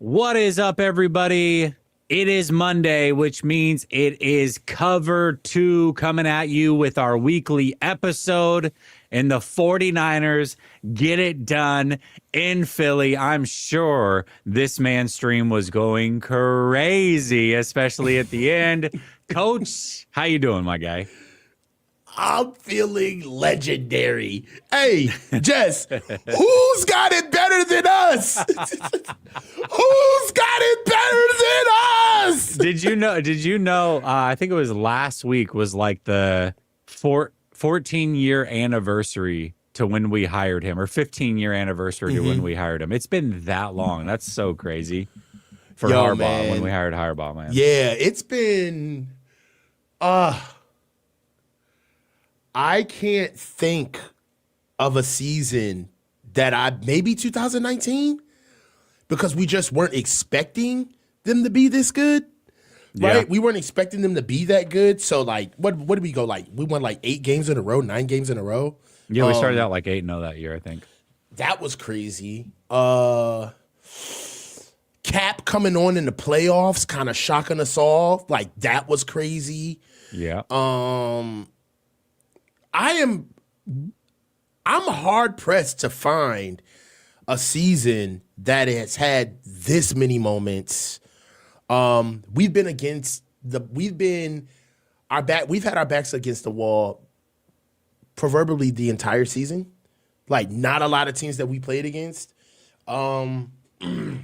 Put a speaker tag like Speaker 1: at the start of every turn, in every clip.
Speaker 1: What is up, everybody? It is Monday, which means it is Cover 2 coming at you with our weekly episode. And the 49ers get it done in Philly. I'm sure this man's stream was going crazy, especially at the end. Coach, how you doing, my guy?
Speaker 2: I'm feeling legendary. Hey, Jess, who's got it better than us? Who's got it better than us?
Speaker 1: Did you know, I think it was last week was like the 14-year anniversary to when we hired him, or 15-year anniversary to when we hired him. It's been that long. That's so crazy for Harbaugh, man. When we hired Harbaugh, man.
Speaker 2: Yeah, it's been I can't think of a season that maybe 2019, because we just weren't expecting them to be this good, right? Yeah. We weren't expecting them to be that good. So, like, what did we go, like, we won, like, 8 games in a row, 9 games in a row?
Speaker 1: Yeah, we started out, like, 8-0 that year, I think.
Speaker 2: That was crazy. Cap coming on in the playoffs, kind of shocking us all. Like, that was crazy.
Speaker 1: Yeah.
Speaker 2: I'm hard pressed to find a season that has had this many moments. We've had our backs against the wall proverbially the entire season. Like, not a lot of teams that we played against. It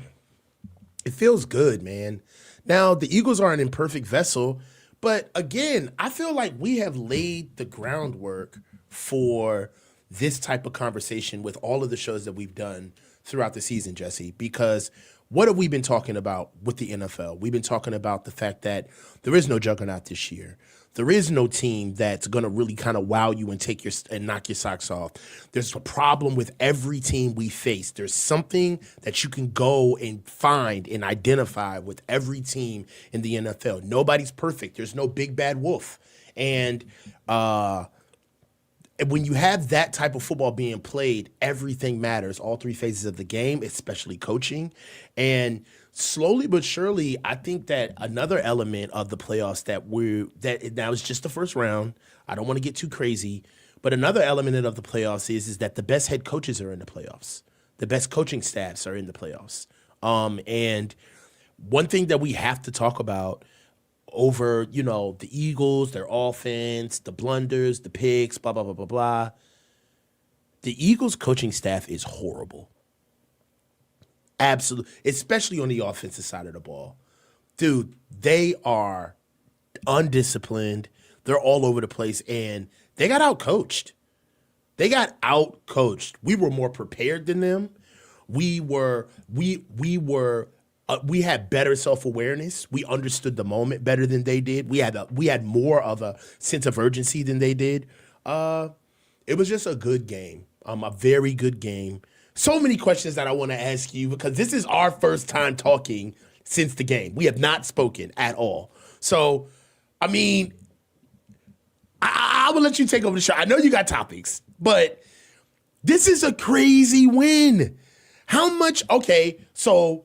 Speaker 2: feels good, man. Now, the Eagles are an imperfect vessel, but again, I feel like we have laid the groundwork for this type of conversation with all of the shows that we've done throughout the season, Jesse, because what have we been talking about with the NFL? We've been talking about the fact that there is no juggernaut this year. There is no team that's going to really kind of wow you and knock your socks off. There's a problem with every team we face. There's something that you can go and find and identify with every team in the NFL. Nobody's perfect. There's no big bad wolf. And when you have that type of football being played, everything matters, all 3 phases of the game, especially coaching. And slowly but surely, I think that another element of the playoffs that now is just the first round. I don't want to get too crazy, but another element of the playoffs is that the best head coaches are in the playoffs. The best coaching staffs are in the playoffs. And one thing that we have to talk about over, the Eagles, their offense, the blunders, the picks, blah, blah, blah, blah, blah. The Eagles coaching staff is horrible. Absolutely. Especially on the offensive side of the ball. Dude, they are undisciplined. They're all over the place, and they got outcoached. We were more prepared than them. We had better self-awareness. We understood the moment better than they did. We had more of a sense of urgency than they did. It was just a good game, a very good game. So many questions that I want to ask you, because this is our first time talking since the game. We have not spoken at all. So, I mean, I will let you take over the show. I know you got topics, but this is a crazy win. How much? Okay, so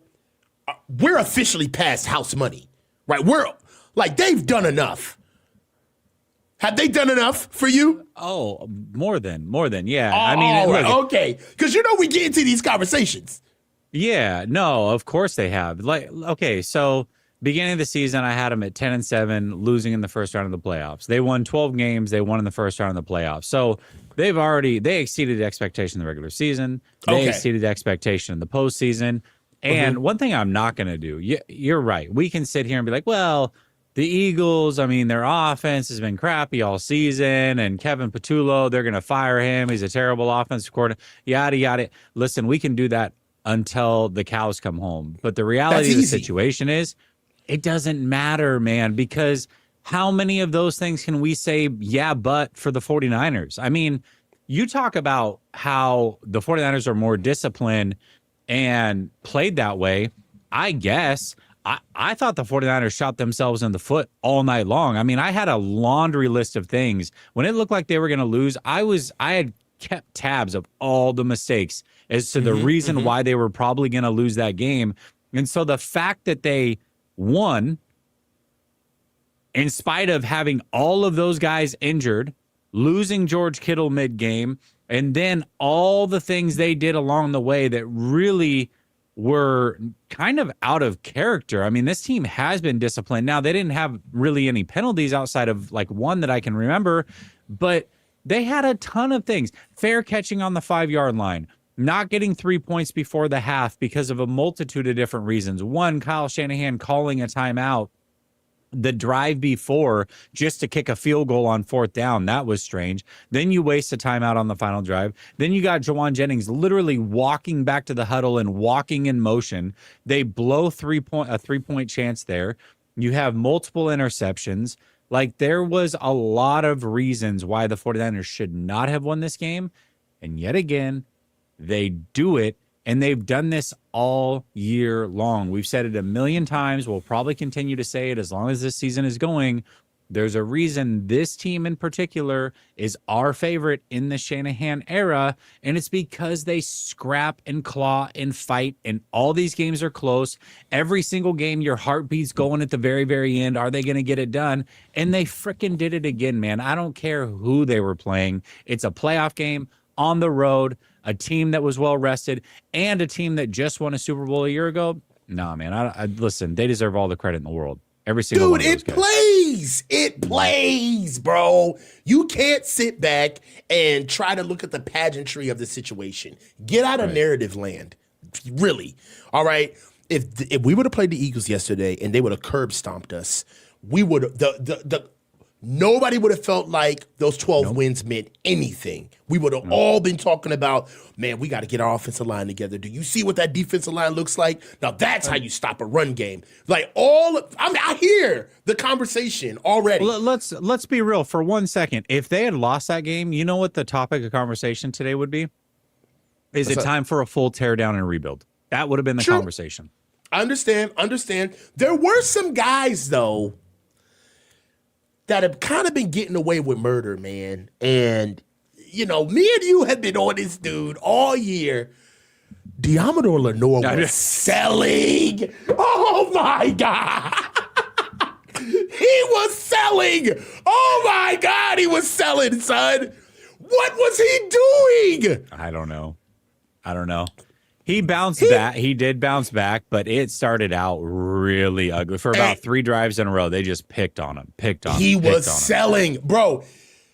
Speaker 2: we're officially past house money, right? We're like, they've done enough. Have they done enough for you?
Speaker 1: Oh, more than, yeah.
Speaker 2: I mean, right. Okay, because we get into these conversations.
Speaker 1: Yeah, no, of course they have. Like, okay, so beginning of the season, I had them at 10-7, losing in the first round of the playoffs. They won 12 games. They won in the first round of the playoffs. So they exceeded expectation in the regular season. They exceeded expectation in the postseason. And one thing I'm not going to do, you're right. We can sit here and be like, well, the Eagles, I mean, their offense has been crappy all season, and Kevin Patullo, they're going to fire him. He's a terrible offensive coordinator, yada, yada. Listen, we can do that until the cows come home. But the reality of the situation is it doesn't matter, man, because how many of those things can we say, yeah, but for the 49ers? I mean, you talk about how the 49ers are more disciplined and played that way. I guess I thought the 49ers shot themselves in the foot all night long. I mean, I had a laundry list of things. When it looked like they were going to lose, I had kept tabs of all the mistakes as to the reason why they were probably going to lose that game. And so the fact that they won, in spite of having all of those guys injured, losing George Kittle mid-game, and then all the things they did along the way that really were kind of out of character. I mean, this team has been disciplined. Now, they didn't have really any penalties outside of like one that I can remember, but they had a ton of things. Fair catching on the 5-yard line, not getting 3 points before the half because of a multitude of different reasons. One, Kyle Shanahan calling a timeout the drive before just to kick a field goal on 4th down. That was strange. Then you waste a timeout on the final drive. Then you got Jawan Jennings literally walking back to the huddle and walking in motion. They blow a 3-point chance there. You have multiple interceptions. Like, there was a lot of reasons why the 49ers should not have won this game. And yet again, they do it. And they've done this all year long. We've said it a million times. We'll probably continue to say it as long as this season is going. There's a reason this team in particular is our favorite in the Shanahan era, and it's because they scrap and claw and fight, and all these games are close. Every single game, your heartbeat's going at the very, very end. Are they going to get it done? And they frickin' did it again, man. I don't care who they were playing. It's a playoff game on the road, a team that was well rested, and a team that just won a Super Bowl a year ago. Nah, man. I listen, they deserve all the credit in the world. Every single one of those guys.
Speaker 2: It plays, bro. You can't sit back and try to look at the pageantry of the situation. Get out of narrative land. Really. All right. If we would have played the Eagles yesterday and they would have curb stomped us, we would have nobody would have felt like those 12 wins meant anything. We would have all been talking about, man, we got to get our offensive line together. Do you see what that defensive line looks like? Now that's how you stop a run game. Like I hear the conversation already.
Speaker 1: Let's be real for 1 second. If they had lost that game, you know what the topic of conversation today would be? Is it time for a full tear down and rebuild? That would have been the conversation.
Speaker 2: I understand. There were some guys, though, that have kind of been getting away with murder, man. And, me and you have been on this dude all year. Diamador Lenore was selling. Oh, my God. He was selling. Oh, my God. He was selling, son. What was he doing?
Speaker 1: I don't know. He bounced back. He did bounce back, but it started out really ugly. For about 3 drives in a row, they just picked on him. He was selling. Bro,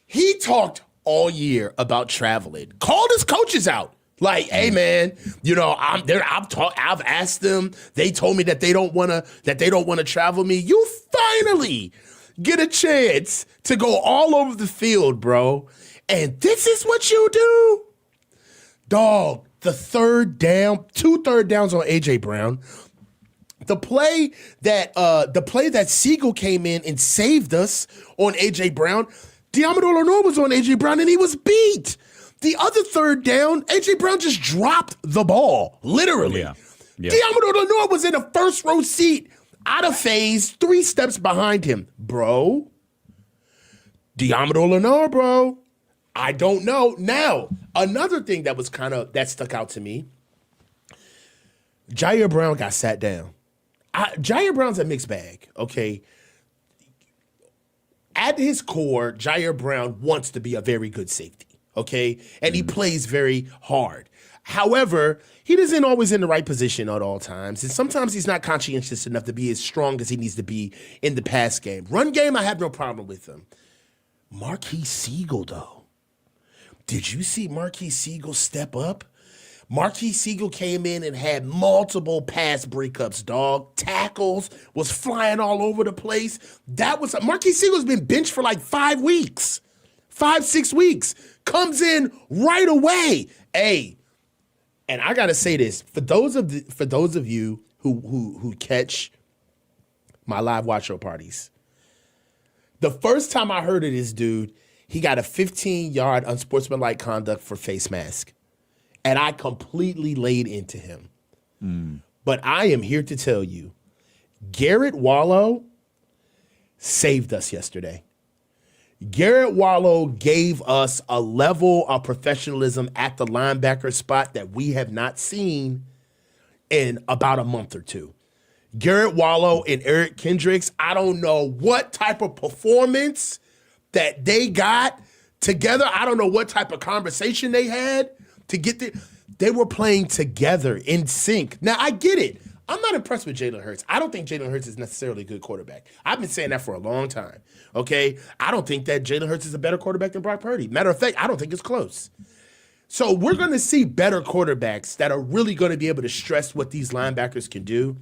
Speaker 1: he talked all year about traveling. Called his coaches out. Like, hey, man, I've asked them. They told me that they don't want to travel me. You finally get a chance to go all over the field, bro. And this is what you do? Dog. The 2 third downs on AJ Brown. The play that Siegel came in and saved us on AJ Brown. Diamador Lenore was on AJ Brown and he was beat. The other 3rd down, AJ Brown just dropped the ball, literally. Yeah. Diamador Lenore was in a first row seat, out of phase, 3 steps behind him, bro. Diamador Lenore, bro. I don't know. Now, another thing that stuck out to me, Jair Brown got sat down. Jair Brown's a mixed bag, okay? At his core, Jair Brown wants to be a very good safety, okay? And he plays very hard. However, he isn't always in the right position at all times. And sometimes he's not conscientious enough to be as strong as he needs to be in the pass game. Run game, I have no problem with him. Marquis Siegel, though. Did you see Marquis Siegel step up? Marquis Siegel came in and had multiple pass breakups, dog. Tackles, was flying all over the place. Marquis Siegel's been benched for like 5 weeks. 5-6 weeks. Comes in right away. Hey, and I gotta say this, for those of you who catch my live watch show parties, the first time I heard of this dude, he got a 15-yard unsportsmanlike conduct for face mask. And I completely laid into him. But I am here to tell you, Garrett Wallow saved us yesterday. Garrett Wallow gave us a level of professionalism at the linebacker spot that we have not seen
Speaker 2: in about a month or two. Garrett Wallow and Eric Kendricks, I don't know what type of performance that they got together. I don't know what type of conversation they had to get there. They were playing together in sync. Now, I get it. I'm not impressed with Jalen Hurts. I don't think Jalen Hurts is necessarily a good quarterback. I've been saying that for a long time, okay? I don't think that Jalen Hurts is a better quarterback than Brock Purdy. Matter of fact, I don't think it's close. So we're going to see better quarterbacks that are really going to be able to stress what these linebackers can do.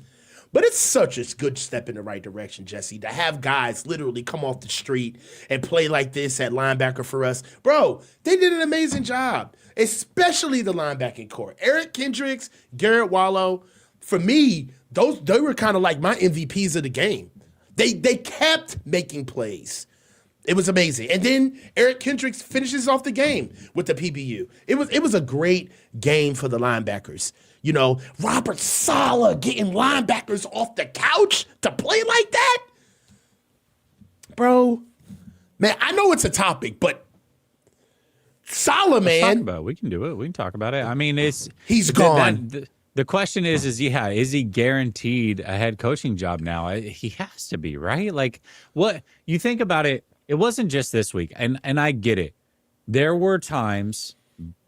Speaker 2: But it's such a good step in the right direction, Jesse, to have guys literally come off the street and play like this at linebacker for us. Bro, they did an amazing job, especially the linebacking core. Eric Kendricks, Garrett Wallow, for me, they were kind of like my MVPs of the game. They kept making plays. It was amazing. And then Eric Kendricks finishes off the game with the PBU. It was a great game for the linebackers. You know, Robert Salah getting linebackers off the couch to play like that? Bro, man, I know it's a topic, but Salah, man.
Speaker 1: We can do it. We can talk about it. I mean,
Speaker 2: he's gone.
Speaker 1: The question is he guaranteed a head coaching job now? He has to be, right? Like, what you think about it, it wasn't just this week, and I get it. There were times,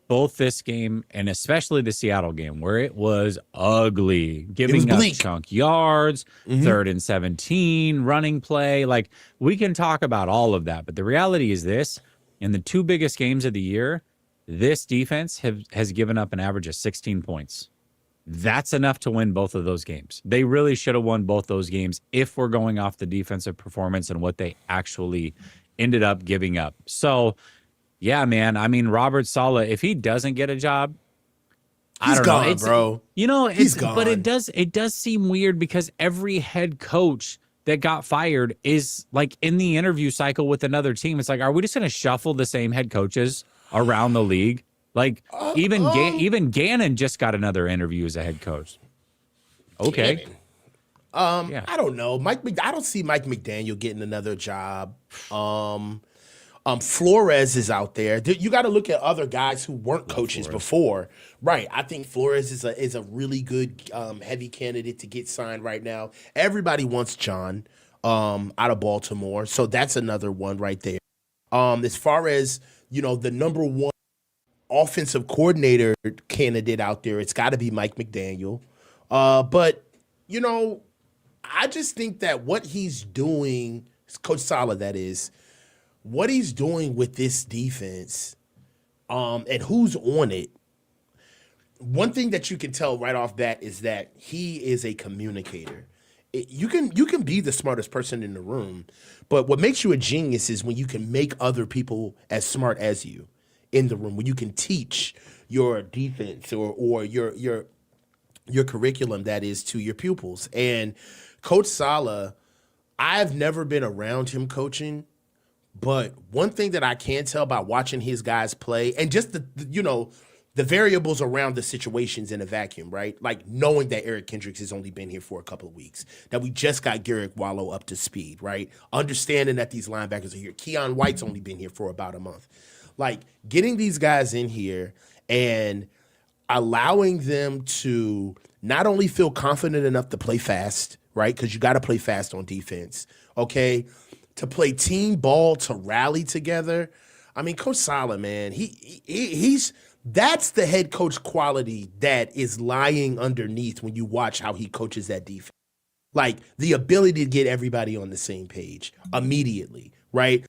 Speaker 1: both this game and especially the Seattle game, where it was ugly, giving up chunk yards, 3rd and 17, running play. Like, we can talk about all of that, but the reality is this: in the two biggest games of the year, this defense has given up an average of 16 points. That's enough to win both of those games. They really should have won both those games if we're going off the defensive performance and what they actually ended up giving up. So, yeah, man. I mean, Robert Saleh, if he doesn't get a job, I don't know,
Speaker 2: bro.
Speaker 1: You know,
Speaker 2: he's gone.
Speaker 1: But it does seem weird because every head coach that got fired is like in the interview cycle with another team. It's like, are we just going to shuffle the same head coaches around the league? Like even Gannon just got another interview as a head coach. Okay.
Speaker 2: Yeah. I don't know. I don't see Mike McDaniel getting another job. Flores is out there. You got to look at other guys who weren't coaches before. Right. I think Flores is a really good heavy candidate to get signed right now. Everybody wants John out of Baltimore. So that's another one right there. As far as, you know, the number one offensive coordinator candidate out there, it's got to be Mike McDaniel. But, you know, I just think that what he's doing, Coach Salah, that is, what he's doing with this defense and who's on it, one thing that you can tell right off bat is that he is a communicator. You can be the smartest person in the room, but what makes you a genius is when you can make other people as smart as you in the room, when you can teach your defense or your curriculum, that is, to your pupils. And Coach Salah, I've never been around him coaching, but one thing that I can tell by watching his guys play and just the variables around the situations in a vacuum, right? Like knowing that Eric Kendricks has only been here for a couple of weeks, that we just got Garrett Wallow up to speed, right? Understanding that these linebackers are here. Keon White's only been here for about a month. Like getting these guys in here and allowing them to not only feel confident enough to play fast, right? Because you got to play fast on defense, okay? To play team ball, to rally together. I mean, Coach Salah, man, he's that's the head coach quality that is lying underneath when you watch how he coaches that defense. Like the ability to get everybody on the same page immediately, right?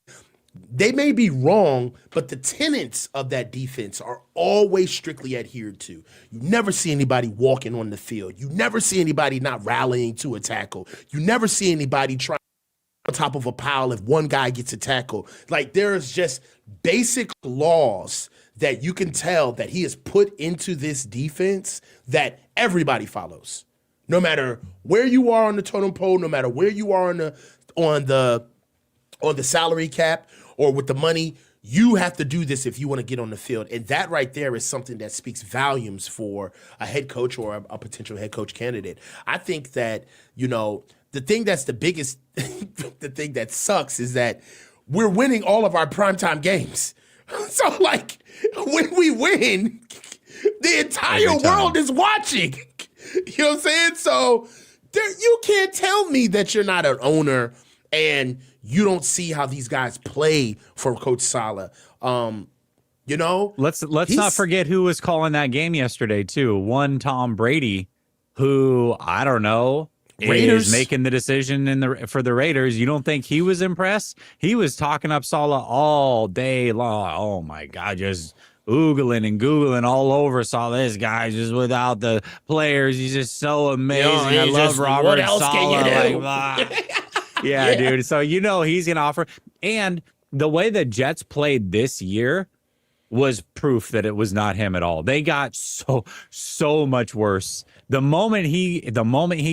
Speaker 2: They may be wrong, but the tenets of that defense are always strictly adhered to. You never see anybody walking on the field. You never see anybody not rallying to a tackle. You never see anybody trying on top of a pile if one guy gets a tackle. Like there's just basic laws that you can tell that he has put into this defense that everybody follows. No matter where you are on the totem pole, no matter where you are on the salary cap or with the money, you have to do this if you want to get on the field. And that right there is something that speaks volumes for a head coach or a potential head coach candidate. I think that, you know, the thing that's the biggest, the thing that sucks is that we're winning all of our primetime games. So, like, when we win, the entire world is watching. You know what I'm saying? So you can't tell me that you're not an owner and you don't see how these guys play for Coach Salah. You know,
Speaker 1: Let's not forget who was calling that game yesterday too. One Tom Brady, who I don't know
Speaker 2: Raiders
Speaker 1: is making the decision for the Raiders. You don't think he was impressed? He was talking up Salah all day long. Oh my God, just oogling and googling all over Salah. This guy just without the players, he's just so amazing. I love Robert
Speaker 2: what else
Speaker 1: Salah.
Speaker 2: Can you do?
Speaker 1: Yeah, dude. So he's gonna offer. And the way the Jets played this year was proof that it was not him at all. They got so much worse. The moment he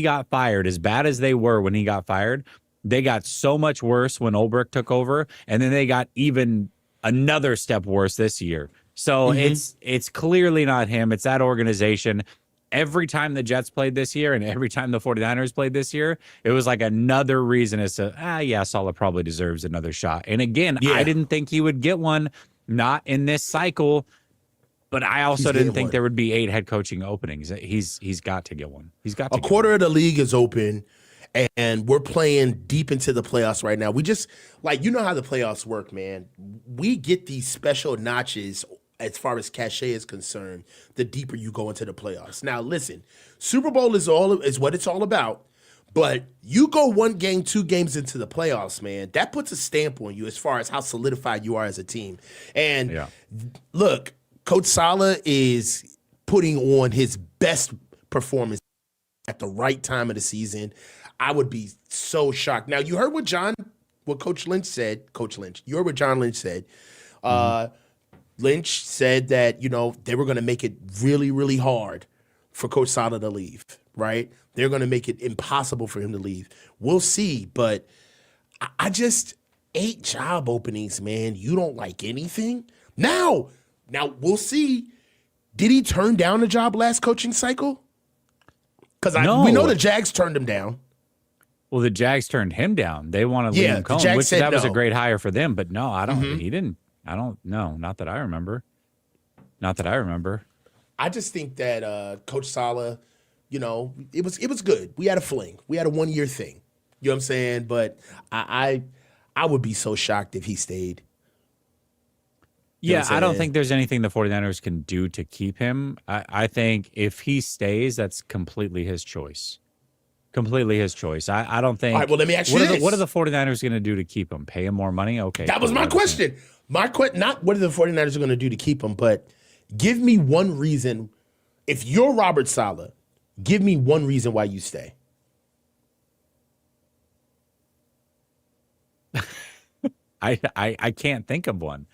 Speaker 1: got fired, as bad as they were when he got fired, they got so much worse when Ulbrich took over, and then they got even another step worse this year. So it's clearly not him. It's that organization. Every time the Jets played this year and every time the 49ers played this year, it was like another reason as to, Salah probably deserves another shot. And again, I didn't think he would get one. Not in this cycle, but I also didn't think there would be 8 head coaching openings. He's got to get one. He's got to.
Speaker 2: A quarter of the league is open, and we're playing deep into the playoffs right now. We just you know how the playoffs work, man. We get these special notches as far as cachet is concerned. The deeper you go into the playoffs. Now, listen, Super Bowl is what it's all about. But you go 1 game, 2 games into the playoffs, man, that puts a stamp on you as far as how solidified you are as a team. And look, Coach Salah is putting on his best performance at the right time of the season. I would be so shocked. Now, you heard what Coach Lynch said. Coach Lynch, you heard what John Lynch said. Lynch said that, they were going to make it really, really hard for Coach Salah to leave, right? They're going to make it impossible for him to leave. We'll see, but I just 8 job openings, man. You don't like anything? Now we'll see. Did he turn down a job last coaching cycle? Because we know the Jags turned him down.
Speaker 1: Well, the Jags turned him down. They wanted Liam Cohen, which that was a great hire for them. But no, I don't. He didn't. I don't know. Not that I remember.
Speaker 2: I just think that Coach Salah, it was good. We had a fling. We had a 1-year thing. You know what I'm saying? But I would be so shocked if he stayed.
Speaker 1: I don't think there's anything the 49ers can do to keep him. I think if he stays, that's completely his choice. Completely his choice. I don't think.
Speaker 2: All right, well, let me ask you this.
Speaker 1: What are the 49ers going to do to keep him? Pay him more money? Okay.
Speaker 2: That was my question. Not what are the 49ers going to do to keep him, but give me one reason. If you're Robert Salah, give me one reason why you stay.
Speaker 1: I can't think of one.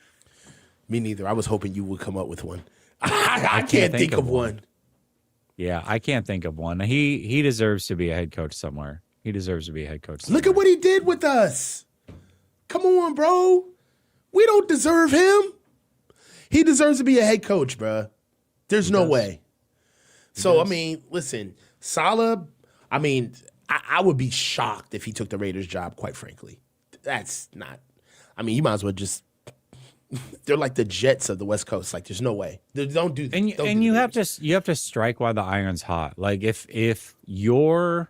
Speaker 2: Me neither. I was hoping you would come up with one. I can't think of one.
Speaker 1: Yeah, I can't think of one. He deserves to be a head coach somewhere.
Speaker 2: Look at what he did with us. Come on, bro. We don't deserve him. He deserves to be a head coach, bro. There's no way. So, I mean, listen, Salah, I would be shocked if he took the Raiders job, quite frankly. That's not, you might as well just, they're like the Jets of the West Coast. Like, there's no way. Don't do that.
Speaker 1: And you have to strike while the iron's hot. Like, if your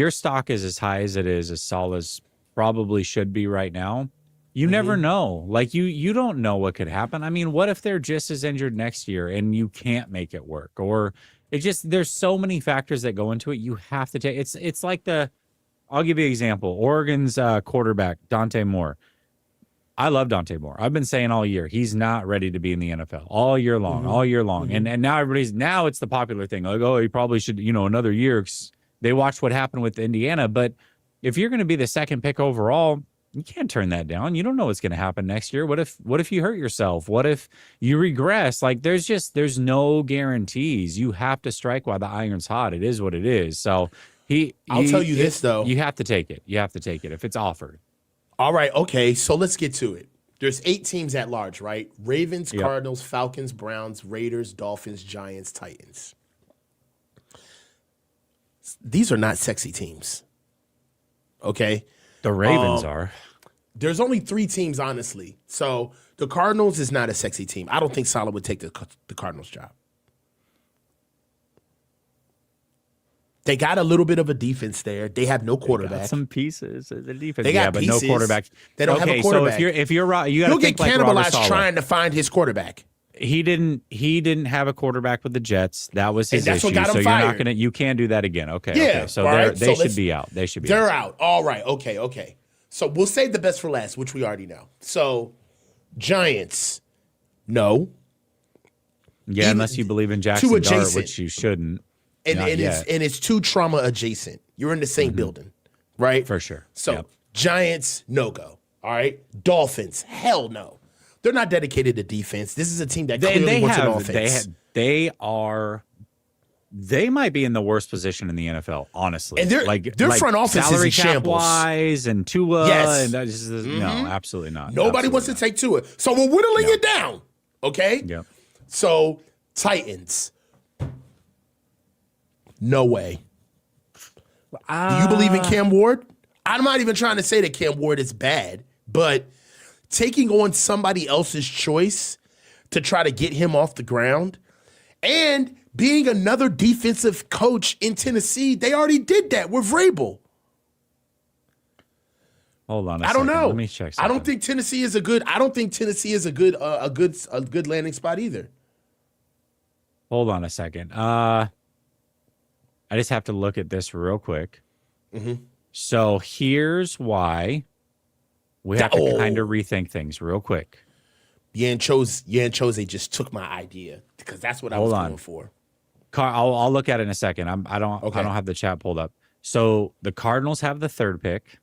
Speaker 1: stock is as high as it is, as Salah's probably should be right now, you never know. Like, you don't know what could happen. What if they're just as injured next year and you can't make it work? Or there's so many factors that go into it. You have to take, it's like I'll give you an example. Oregon's quarterback, Dante Moore. I love Dante Moore. I've been saying all year, he's not ready to be in the NFL all year long. And now it's the popular thing. Like, oh, he probably should, another year. They watched what happened with Indiana. But if you're going to be the second pick overall, you can't turn that down. You don't know what's going to happen next year. What if you hurt yourself? What if you regress? Like, there's no guarantees. You have to strike while the iron's hot. It is what it is. So
Speaker 2: I'll tell you this, though.
Speaker 1: You have to take it. If it's offered.
Speaker 2: All right. Okay. So let's get to it. There's 8 teams at large, right? Ravens, Cardinals, Falcons, Browns, Raiders, Dolphins, Giants, Titans. These are not sexy teams. Okay.
Speaker 1: The Ravens are.
Speaker 2: There's only 3 teams, honestly. So the Cardinals is not a sexy team. I don't think Salah would take the Cardinals job. They got a little bit of a defense there. They have no
Speaker 1: Got
Speaker 2: quarterback.
Speaker 1: some pieces. The defense.
Speaker 2: They got
Speaker 1: yeah, but
Speaker 2: pieces.
Speaker 1: no quarterback.
Speaker 2: They don't have a quarterback.
Speaker 1: So if you're you got to
Speaker 2: He'll get
Speaker 1: think like Robert
Speaker 2: cannibalized
Speaker 1: Saleh.
Speaker 2: trying to find his quarterback.
Speaker 1: He didn't have a quarterback with the Jets. That was his
Speaker 2: And that's
Speaker 1: issue.
Speaker 2: what got him
Speaker 1: so you're
Speaker 2: fired.
Speaker 1: not gonna. You can't do that again. Okay.
Speaker 2: Yeah,
Speaker 1: Okay. So
Speaker 2: all right.
Speaker 1: they
Speaker 2: So
Speaker 1: should be out. They should be.
Speaker 2: They're out. All right. Okay. So we'll save the best for last, which we already know. So Giants, no.
Speaker 1: Yeah,
Speaker 2: Even
Speaker 1: unless you believe in Jackson
Speaker 2: too
Speaker 1: Dart,
Speaker 2: adjacent.
Speaker 1: which you shouldn't.
Speaker 2: And
Speaker 1: Not yet.
Speaker 2: it's too trauma adjacent. You're in the same building, right?
Speaker 1: For sure.
Speaker 2: So
Speaker 1: Yep.
Speaker 2: Giants, no go. All right. Dolphins, hell no. They're not dedicated to defense. This is a team that clearly wants an offense.
Speaker 1: They might be in the worst position in the NFL, honestly.
Speaker 2: And their front office is
Speaker 1: salary
Speaker 2: in shambles.
Speaker 1: Wise and Tua.
Speaker 2: Yes.
Speaker 1: And that's just, no, absolutely not.
Speaker 2: Nobody wants to take to it. So we're whittling it down. Okay?
Speaker 1: Yep.
Speaker 2: So Titans. No way. Do you believe in Cam Ward? I'm not even trying to say that Cam Ward is bad, but taking on somebody else's choice to try to get him off the ground and being another defensive coach in Tennessee, they already did that with Vrabel.
Speaker 1: Hold on.
Speaker 2: I don't know.
Speaker 1: Let me check.
Speaker 2: I don't think Tennessee is a good. I don't think Tennessee is a good landing spot either.
Speaker 1: Hold on a second. I just have to look at this real quick. So here's why we have to kind of rethink things real quick.
Speaker 2: Yan Chose just took my idea because that's what I was going for.
Speaker 1: I'll look at it in a second. I don't have the chat pulled up. So the Cardinals have the 3rd pick,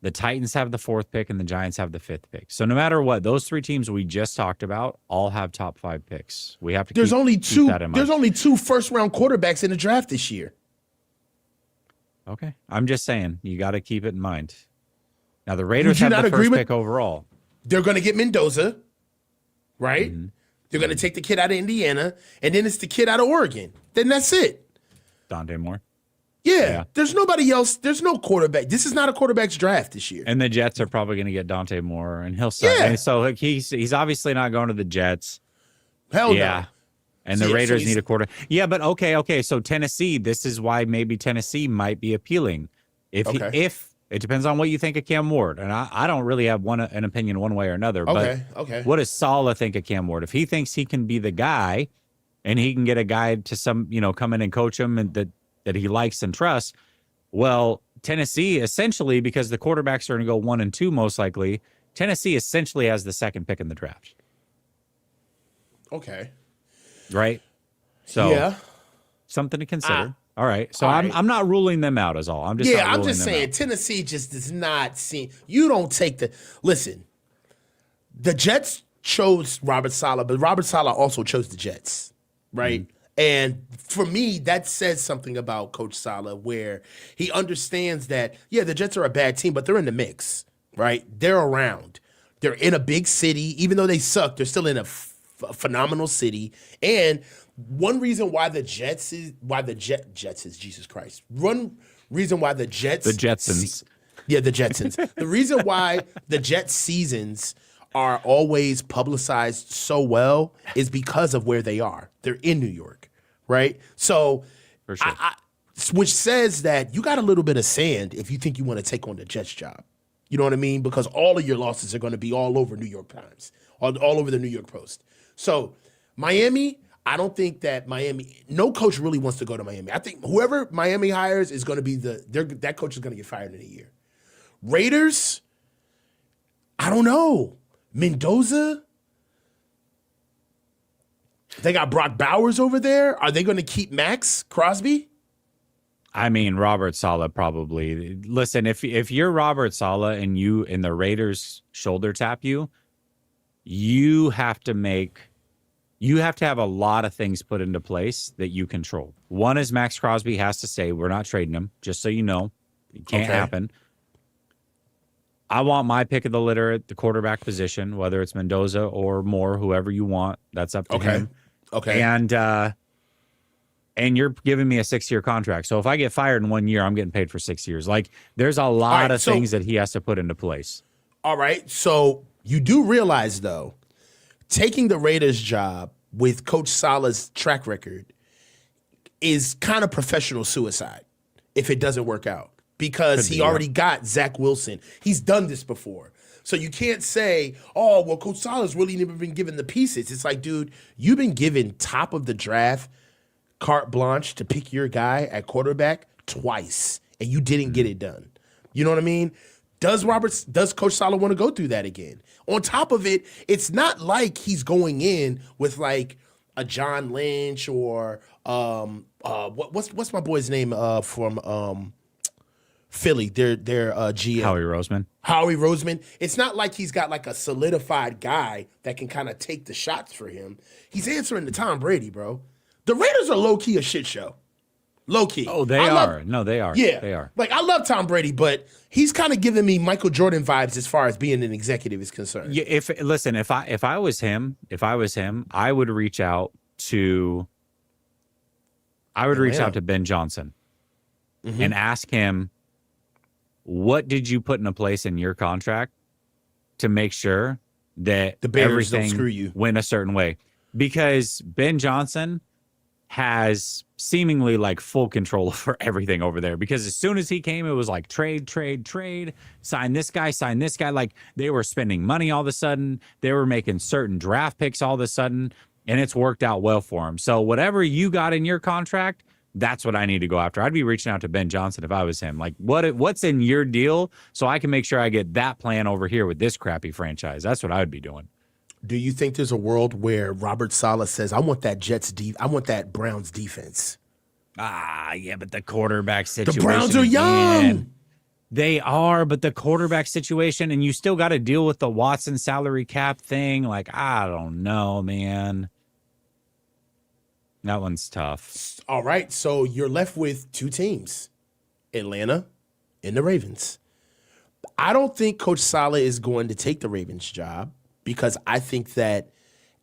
Speaker 1: the Titans have the 4th pick, and the Giants have the 5th pick. So no matter what, those 3 teams we just talked about all have top 5 picks. We have to. There's only 2
Speaker 2: first-round quarterbacks in the draft this year.
Speaker 1: Okay, I'm just saying you got to keep it in mind. Now the Raiders have the 1st pick overall.
Speaker 2: They're going to get Mendoza, right? They're going to take the kid out of Indiana, and then it's the kid out of Oregon. Then that's it.
Speaker 1: Dante Moore.
Speaker 2: Yeah, there's nobody else. There's no quarterback. This is not a quarterback's draft this year.
Speaker 1: And the Jets are probably going to get Dante Moore, and he'll start.
Speaker 2: Yeah.
Speaker 1: And so he's obviously not going to the Jets.
Speaker 2: Hell no.
Speaker 1: And the Raiders need a quarter. Yeah, but okay. So Tennessee, this is why maybe Tennessee might be appealing. If it depends on what you think of Cam Ward, and I don't really have an opinion one way or another. But what does Salah think of Cam Ward? If he thinks he can be the guy, and he can get a guy to come in and coach him and that he likes and trusts, well, Tennessee essentially, because the quarterbacks are going to go 1 and 2 most likely, Tennessee essentially has the 2nd pick in the draft.
Speaker 2: Okay.
Speaker 1: Right? So
Speaker 2: yeah,
Speaker 1: something to consider. All right. So I'm not ruling them out is all. I'm just
Speaker 2: saying Tennessee just does not seem. You don't take listen. The Jets chose Robert Saleh, but Robert Saleh also chose the Jets, right? And for me, that says something about Coach Saleh, where he understands that the Jets are a bad team, but they're in the mix, right? They're around. They're in a big city, even though they suck. They're still in a phenomenal city. And one reason why the Jets is Jesus Christ. One reason why the Jetsons. The Jetsons. The reason why the Jets seasons are always publicized so well is because of where they are. They're in New York, right? So,
Speaker 1: for sure.
Speaker 2: Which says that you got a little bit of sand if you think you want to take on the Jets job. You know what I mean? Because all of your losses are going to be all over New York Times, all over the New York Post. So Miami, I don't think that no coach really wants to go to Miami. I think whoever Miami hires is going to be that coach is going to get fired in a year. Raiders, I don't know. Mendoza, they got Brock Bowers over there. Are they going to keep Max Crosby?
Speaker 1: I mean, Robert Saleh probably. Listen, if you're Robert Saleh and the Raiders shoulder tap you, you have to have a lot of things put into place that you control. One is Max Crosby has to say, we're not trading him, just so you know. It can't happen. I want my pick of the litter at the quarterback position, whether it's Mendoza or Moore, whoever you want. That's up to him.
Speaker 2: Okay.
Speaker 1: And you're giving me a 6-year contract. So if I get fired in 1 year, I'm getting paid for 6 years. Like, there's a lot of things that he has to put into place.
Speaker 2: All right. So you do realize, though, taking the Raiders job with Coach Saleh's track record, is kind of professional suicide if it doesn't work out because he already got Zach Wilson. He's done this before. So you can't say, oh, well, Coach Salah's really never been given the pieces. It's like, dude, you've been given top of the draft carte blanche to pick your guy at quarterback twice, and you didn't get it done. You know what I mean? Does Coach Salah want to go through that again? On top of it, it's not like he's going in with like a John Lynch or what's my boy's name from Philly? Their GM Howie Roseman. It's not like he's got like a solidified guy that can kind of take the shots for him. He's answering to Tom Brady, bro. The Raiders are low key a shit show. Low key.
Speaker 1: Oh, they are. No, they are.
Speaker 2: Yeah,
Speaker 1: they are.
Speaker 2: Like I love Tom Brady, but he's kind of giving me Michael Jordan vibes as far as being an executive is concerned.
Speaker 1: Yeah. If I was him, I would reach out to. Reach out to Ben Johnson, and ask him, what did you put into place in your contract to make sure that
Speaker 2: the Bears
Speaker 1: everything
Speaker 2: don't screw you
Speaker 1: went a certain way? Because Ben Johnson has seemingly like full control over everything over there, because as soon as he came, it was like trade, sign this guy. Like they were spending money all of a sudden. They were making certain draft picks all of a sudden, and it's worked out well for him. So whatever you got in your contract, that's what I need to go after. I'd be reaching out to Ben Johnson if I was him. Like what's in your deal so I can make sure I get that plan over here with this crappy franchise. That's what I would be doing.
Speaker 2: Do you think there's a world where Robert Saleh says, I want that Browns defense?
Speaker 1: Yeah, but the quarterback situation.
Speaker 2: The Browns are young.
Speaker 1: Man, they are, but the quarterback situation, and you still got to deal with the Watson salary cap thing. Like, I don't know, man. That one's tough.
Speaker 2: All right, so you're left with two teams, Atlanta and the Ravens. I don't think Coach Saleh is going to take the Ravens job, because I think that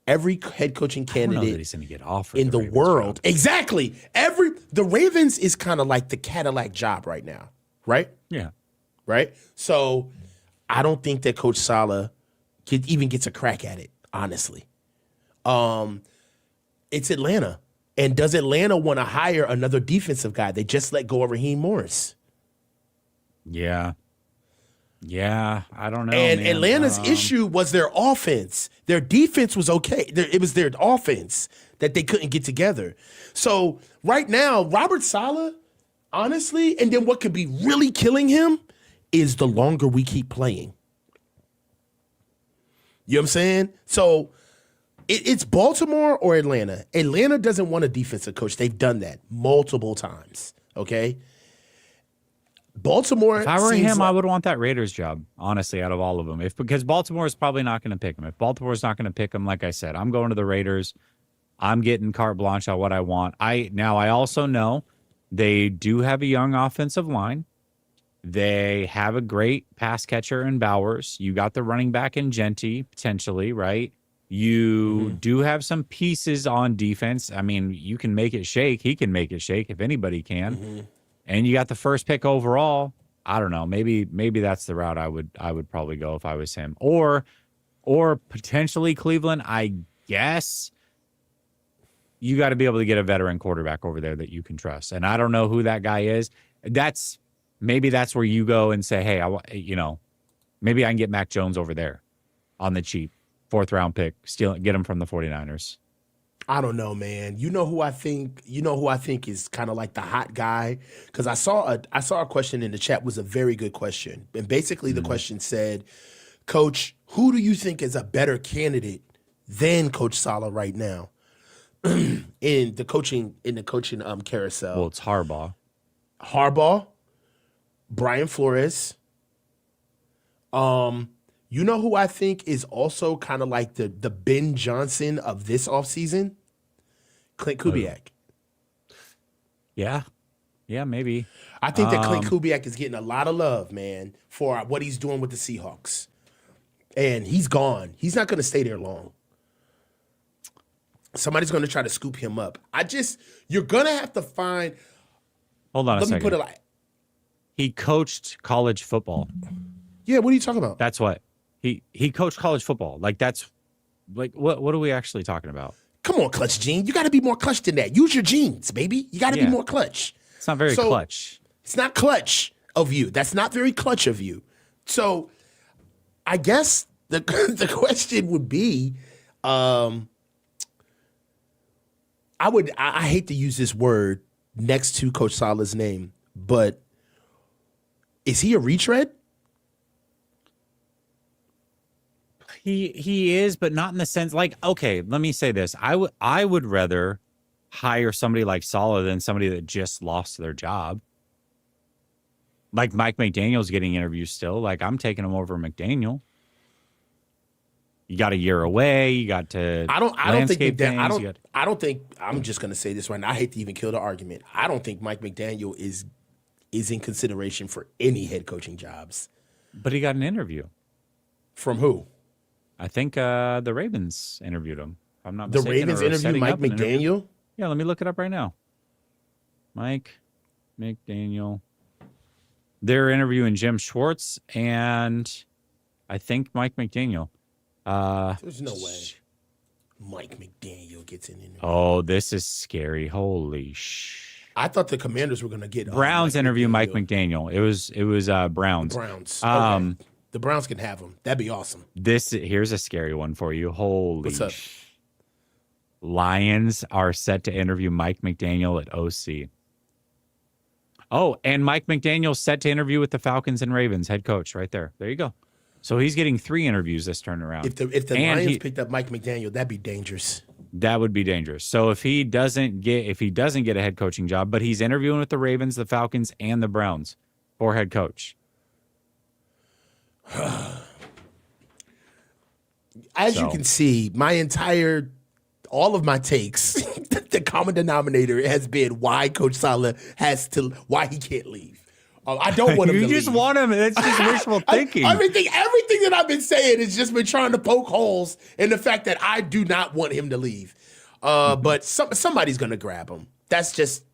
Speaker 2: every head coaching candidate
Speaker 1: he's going to get offered
Speaker 2: in the world, exactly. The Ravens is kind of like the Cadillac job right now, right?
Speaker 1: Yeah.
Speaker 2: Right? So I don't think that Coach Saleh even gets a crack at it, honestly. It's Atlanta. And does Atlanta want to hire another defensive guy? They just let go of Raheem Morris.
Speaker 1: Yeah. Yeah, I don't know.
Speaker 2: And
Speaker 1: man.
Speaker 2: Atlanta's issue was their offense. Their defense was okay. It was their offense that they couldn't get together. So right now, Robert Saleh, honestly, and then what could be really killing him is the longer we keep playing. You know what I'm saying? So it's Baltimore or Atlanta. Atlanta doesn't want a defensive coach. They've done that multiple times, okay? Baltimore.
Speaker 1: If I were him, I would want that Raiders job, honestly, out of all of them. Because Baltimore is probably not going to pick him. If Baltimore's not going to pick him, like I said, I'm going to the Raiders. I'm getting carte blanche on what I want. I also know they do have a young offensive line. They have a great pass catcher in Bowers. You got the running back in Genty, potentially, right? You do have some pieces on defense. I mean, you can make it shake. He can make it shake if anybody can. And you got the first pick overall. I don't know. Maybe that's the route I would probably go if I was him. Or potentially Cleveland. I guess you got to be able to get a veteran quarterback over there that you can trust. And I don't know who that guy is. Maybe that's where you go and say, hey, maybe I can get Mac Jones over there on the cheap, 4th round pick, get him from the 49ers.
Speaker 2: I don't know, man. You know who I think is kind of like the hot guy? Because I saw a question in the chat, was a very good question. And basically the question said, Coach, who do you think is a better candidate than Coach Saleh right now in the coaching carousel?
Speaker 1: Well, it's Harbaugh.
Speaker 2: Harbaugh, Brian Flores. You know who I think is also kind of like the Ben Johnson of this offseason? Clint Kubiak.
Speaker 1: Yeah. Yeah, maybe.
Speaker 2: I think that Clint Kubiak is getting a lot of love, man, for what he's doing with the Seahawks. And he's gone. He's not going to stay there long. Somebody's going to try to scoop him up. You're going to have to find.
Speaker 1: Hold on a second.
Speaker 2: Let me put it like.
Speaker 1: He coached college football.
Speaker 2: Yeah, what are you talking about?
Speaker 1: That's what. He coached college football. Like, that's like, what are we actually talking about?
Speaker 2: Come on, Clutch Gene. You got to be more clutch than that. Use your genes, baby. You got to be more clutch.
Speaker 1: It's not very clutch.
Speaker 2: It's not clutch of you. That's not very clutch of you. So I guess the question would be, I hate to use this word next to Coach Salah's name, but is he a retread?
Speaker 1: He is, but not in the sense like, okay, let me say this. I would rather hire somebody like Salah than somebody that just lost their job. Like Mike McDaniel's getting interviews still. Like I'm taking him over McDaniel. You got a year away. You got to.
Speaker 2: I don't think. I'm just gonna say this right now. I hate to even kill the argument. I don't think Mike McDaniel is in consideration for any head coaching jobs.
Speaker 1: But he got an interview.
Speaker 2: From who?
Speaker 1: I think the Ravens interviewed him. If I'm not mistaken.
Speaker 2: The Ravens interviewed Mike McDaniel?
Speaker 1: Yeah, let me look it up right now. Mike McDaniel. They're interviewing Jim Schwartz and I think Mike McDaniel.
Speaker 2: There's no way Mike McDaniel gets an interview.
Speaker 1: Oh, this is scary. Holy
Speaker 2: I thought the Commanders were going to get
Speaker 1: Browns interview Mike McDaniel. It was Browns.
Speaker 2: The Browns. Okay. The Browns can have him. That'd be awesome.
Speaker 1: Here's a scary one for you. Holy.
Speaker 2: What's up?
Speaker 1: Lions are set to interview Mike McDaniel at OC. Oh, and Mike McDaniel's set to interview with the Falcons and Ravens head coach right there. There you go. So he's getting 3 interviews this turn around.
Speaker 2: If the Lions picked up Mike McDaniel, that'd be dangerous.
Speaker 1: That would be dangerous. So if he doesn't get a head coaching job, but he's interviewing with the Ravens, the Falcons, and the Browns for head coach.
Speaker 2: As you can see, all of my takes, the common denominator has been why Coach Salah why he can't leave. I don't want him to leave.
Speaker 1: You just want him. It's just wishful thinking.
Speaker 2: Everything that I've been saying has just been trying to poke holes in the fact that I do not want him to leave. But somebody's going to grab him. That's just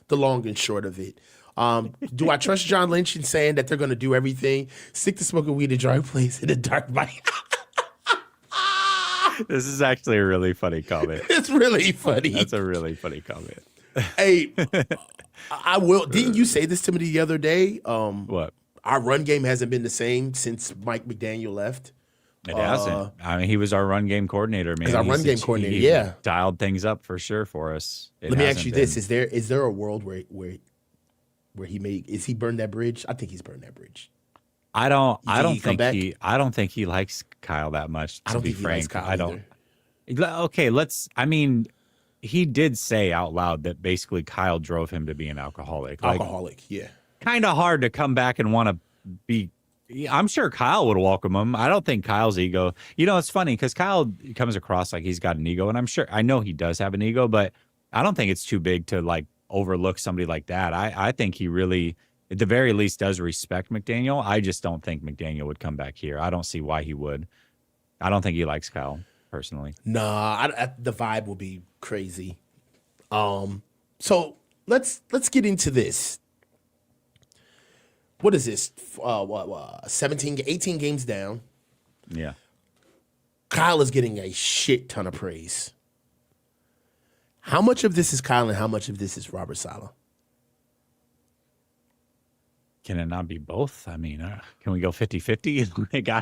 Speaker 2: the long and short of it. Do I trust John Lynch in saying that they're going to do everything? Stick to smoking weed in dry place in a dark night.
Speaker 1: This is actually a really funny comment.
Speaker 2: It's really funny.
Speaker 1: That's a really funny comment.
Speaker 2: Hey, I will. Didn't you say this to me the other day?
Speaker 1: What?
Speaker 2: Our run game hasn't been the same since Mike McDaniel left.
Speaker 1: It hasn't. I mean, he was our run game coordinator, man.
Speaker 2: He's our run game coordinator, yeah.
Speaker 1: Dialed things up for sure for us.
Speaker 2: Let me ask you this. Is there a world where he burned that bridge? I think he's burned that bridge.
Speaker 1: I don't think he likes Kyle that much, to be frank. I don't. Okay, he did say out loud that basically Kyle drove him to be an alcoholic.
Speaker 2: Yeah.
Speaker 1: Kind of hard to come back and want to be. I'm sure Kyle would welcome him. I don't think Kyle's ego. It's funny because Kyle comes across like he's got an ego, and I know he does have an ego, but I don't think it's too big to like overlook somebody like that. I think he really, at the very least, does respect McDaniel. I just don't think McDaniel would come back here. I don't see why he would. I don't think he likes Kyle personally.
Speaker 2: Nah, the vibe will be crazy. So let's get into this. What is this? 18 games down.
Speaker 1: Yeah.
Speaker 2: Kyle is getting a shit ton of praise. How much of this is Kyle and how much of this is Robert Salah?
Speaker 1: Can it not be both? I mean, can we go 50-50? Like, I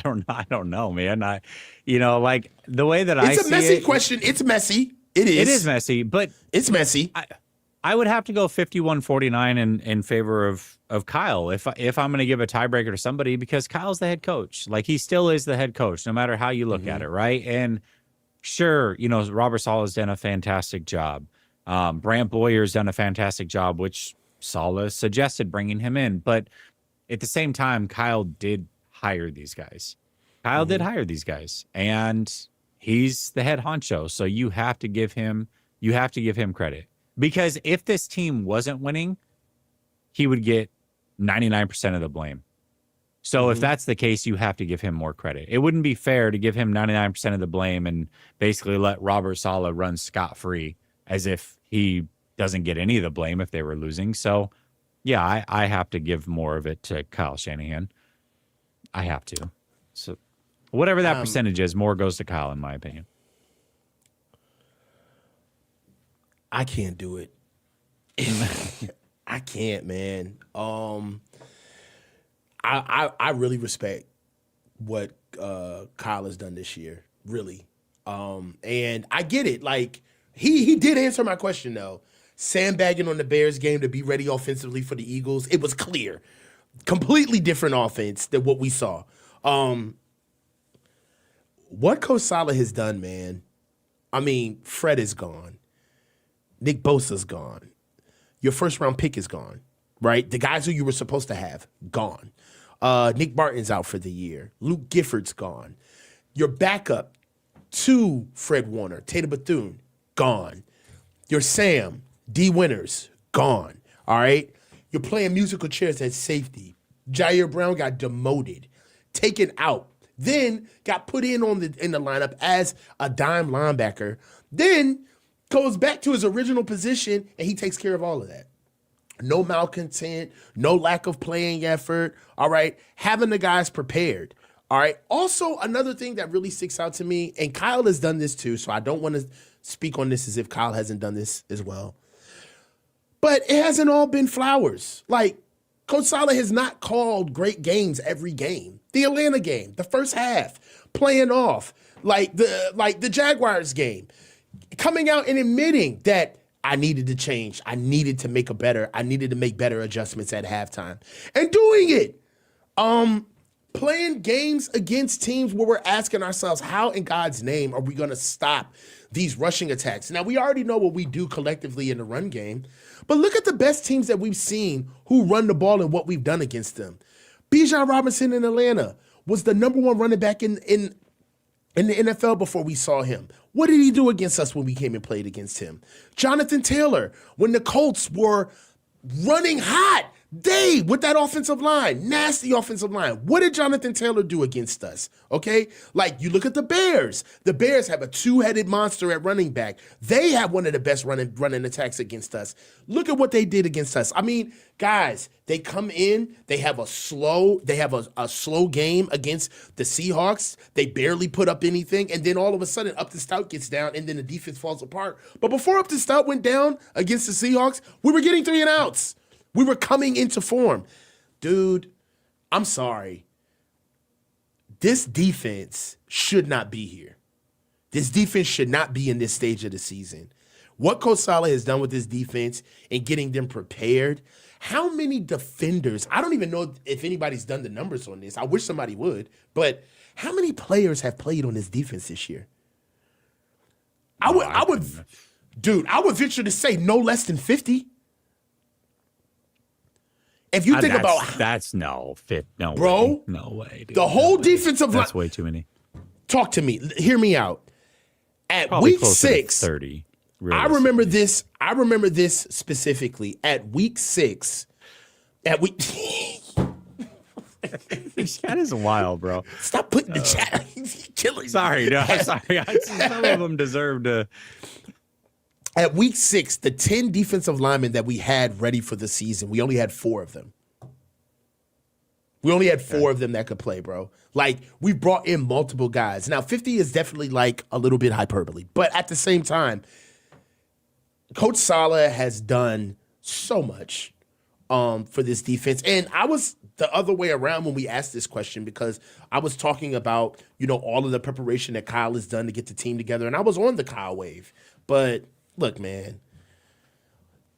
Speaker 1: don't know, man. Like the way that
Speaker 2: it's a messy question. It's messy. It is.
Speaker 1: It is messy, but
Speaker 2: it's messy.
Speaker 1: I would have to go 51-49 in favor of Kyle if I'm going to give a tiebreaker to somebody, because Kyle's the head coach. Like, he still is the head coach, no matter how you look at it, right? And sure, Robert Saleh's done a fantastic job. Brant Boyer's done a fantastic job, which Salah suggested bringing him in. But at the same time, Kyle did hire these guys. And he's the head honcho. So you have to give him credit. Because if this team wasn't winning, he would get 99% of the blame. So if that's the case, you have to give him more credit. It wouldn't be fair to give him 99% of the blame and basically let Robert Salah run scot-free as if he doesn't get any of the blame if they were losing. So, yeah, I have to give more of it to Kyle Shanahan. I have to. So whatever that percentage is, more goes to Kyle, in my opinion.
Speaker 2: I can't do it. I can't, man. I really respect what Kyle has done this year, really. And I get it. Like he did answer my question though. Sandbagging on the Bears game to be ready offensively for the Eagles. It was clear. Completely different offense than what we saw. What Coach Salah has done, man. I mean, Fred is gone. Nick Bosa's gone. Your first round pick is gone, right? The guys who you were supposed to have, gone. Nick Martin's out for the year. Luke Gifford's gone. Your backup to Fred Warner, Tatum Bethune, gone. Your Sam, D. Winters, gone. All right? You're playing musical chairs at safety. Jair Brown got demoted, taken out, then got put in the lineup as a dime linebacker, then goes back to his original position, and he takes care of all of that. No malcontent, no lack of playing effort, all right? Having the guys prepared, all right? Also, another thing that really sticks out to me, and Kyle has done this too, so I don't want to speak on this as if Kyle hasn't done this as well. But it hasn't all been flowers. Like, Coach Salah has not called great games every game. The Atlanta game, the first half, playing off, like the Jaguars game, coming out and admitting that I needed to change. I needed to make better adjustments at halftime. And doing it. Playing games against teams where we're asking ourselves, how in God's name are we going to stop these rushing attacks? Now, we already know what we do collectively in the run game, but look at the best teams that we've seen who run the ball and what we've done against them. Bijan Robinson in Atlanta was the number one running back in the NFL before we saw him. What did he do against us when we came and played against him? Jonathan Taylor, when the Colts were running hot, with that offensive line, nasty offensive line, what did Jonathan Taylor do against us? Okay? Like, you look at the Bears. The Bears have a two-headed monster at running back. They have one of the best running attacks against us. Look at what they did against us. I mean, guys, they come in, they have a slow game against the Seahawks. They barely put up anything, and then all of a sudden, Upton Stout gets down, and then the defense falls apart. But before Upton Stout went down against the Seahawks, we were getting 3 and outs. We were coming into form. Dude, I'm sorry. This defense should not be here. This defense should not be in this stage of the season. What Coach Salah has done with this defense and getting them prepared, how many defenders, I don't even know if anybody's done the numbers on this. I wish somebody would, but how many players have played on this defense this year? I would venture to say no less than 50. If you think about
Speaker 1: that's no fit, no
Speaker 2: bro,
Speaker 1: way. No way, dude.
Speaker 2: The whole defensive line.
Speaker 1: That's way too many.
Speaker 2: Talk to me. Hear me out. At
Speaker 1: Probably
Speaker 2: week 6,
Speaker 1: 30.
Speaker 2: I remember this. I remember this specifically. At week 6,
Speaker 1: Chat is wild, bro.
Speaker 2: Stop putting the chat. Killing.
Speaker 1: Sorry, no, sorry. Some of them deserve to.
Speaker 2: At week 6, the 10 defensive linemen that we had ready for the season, we only had 4 of them. We only had 4 of them that could play, bro. Like, we brought in multiple guys. Now, 50 is definitely like a little bit hyperbole. But at the same time, Coach Salah has done so much for this defense. And I was the other way around when we asked this question because I was talking about, all of the preparation that Kyle has done to get the team together. And I was on the Kyle wave. But look, man,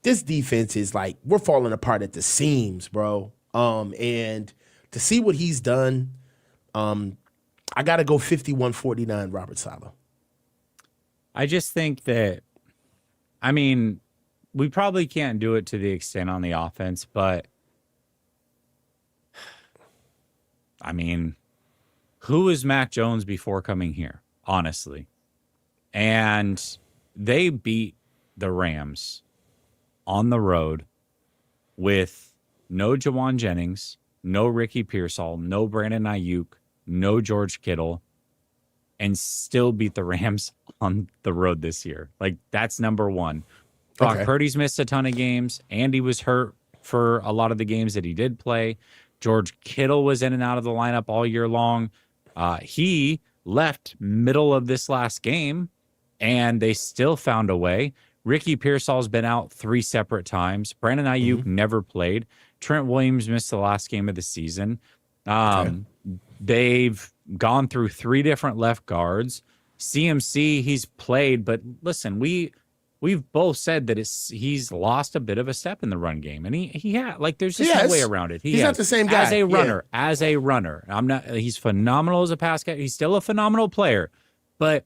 Speaker 2: this defense is like, we're falling apart at the seams, bro. And to see what he's done, I got to go 51-49 Robert Salah.
Speaker 1: I just think that, we probably can't do it to the extent on the offense, but who was Mac Jones before coming here, honestly? And they beat the Rams on the road with no Jawan Jennings, no Ricky Pearsall, no Brandon Ayuk, no George Kittle, and still beat the Rams on the road this year. Like, that's number one. Brock Purdy's missed a ton of games. Andy was hurt for a lot of the games that he did play. George Kittle was in and out of the lineup all year long. He left middle of this last game, and they still found a way. Ricky Pearsall's been out 3 separate times. Brandon Ayuk never played. Trent Williams missed the last game of the season. They've gone through 3 different left guards. CMC, he's played, but listen, we've both said that he's lost a bit of a step in the run game, and he had there's just no way around it.
Speaker 2: He's not the same guy
Speaker 1: as a runner. He's phenomenal as a pass catcher. He's still a phenomenal player, but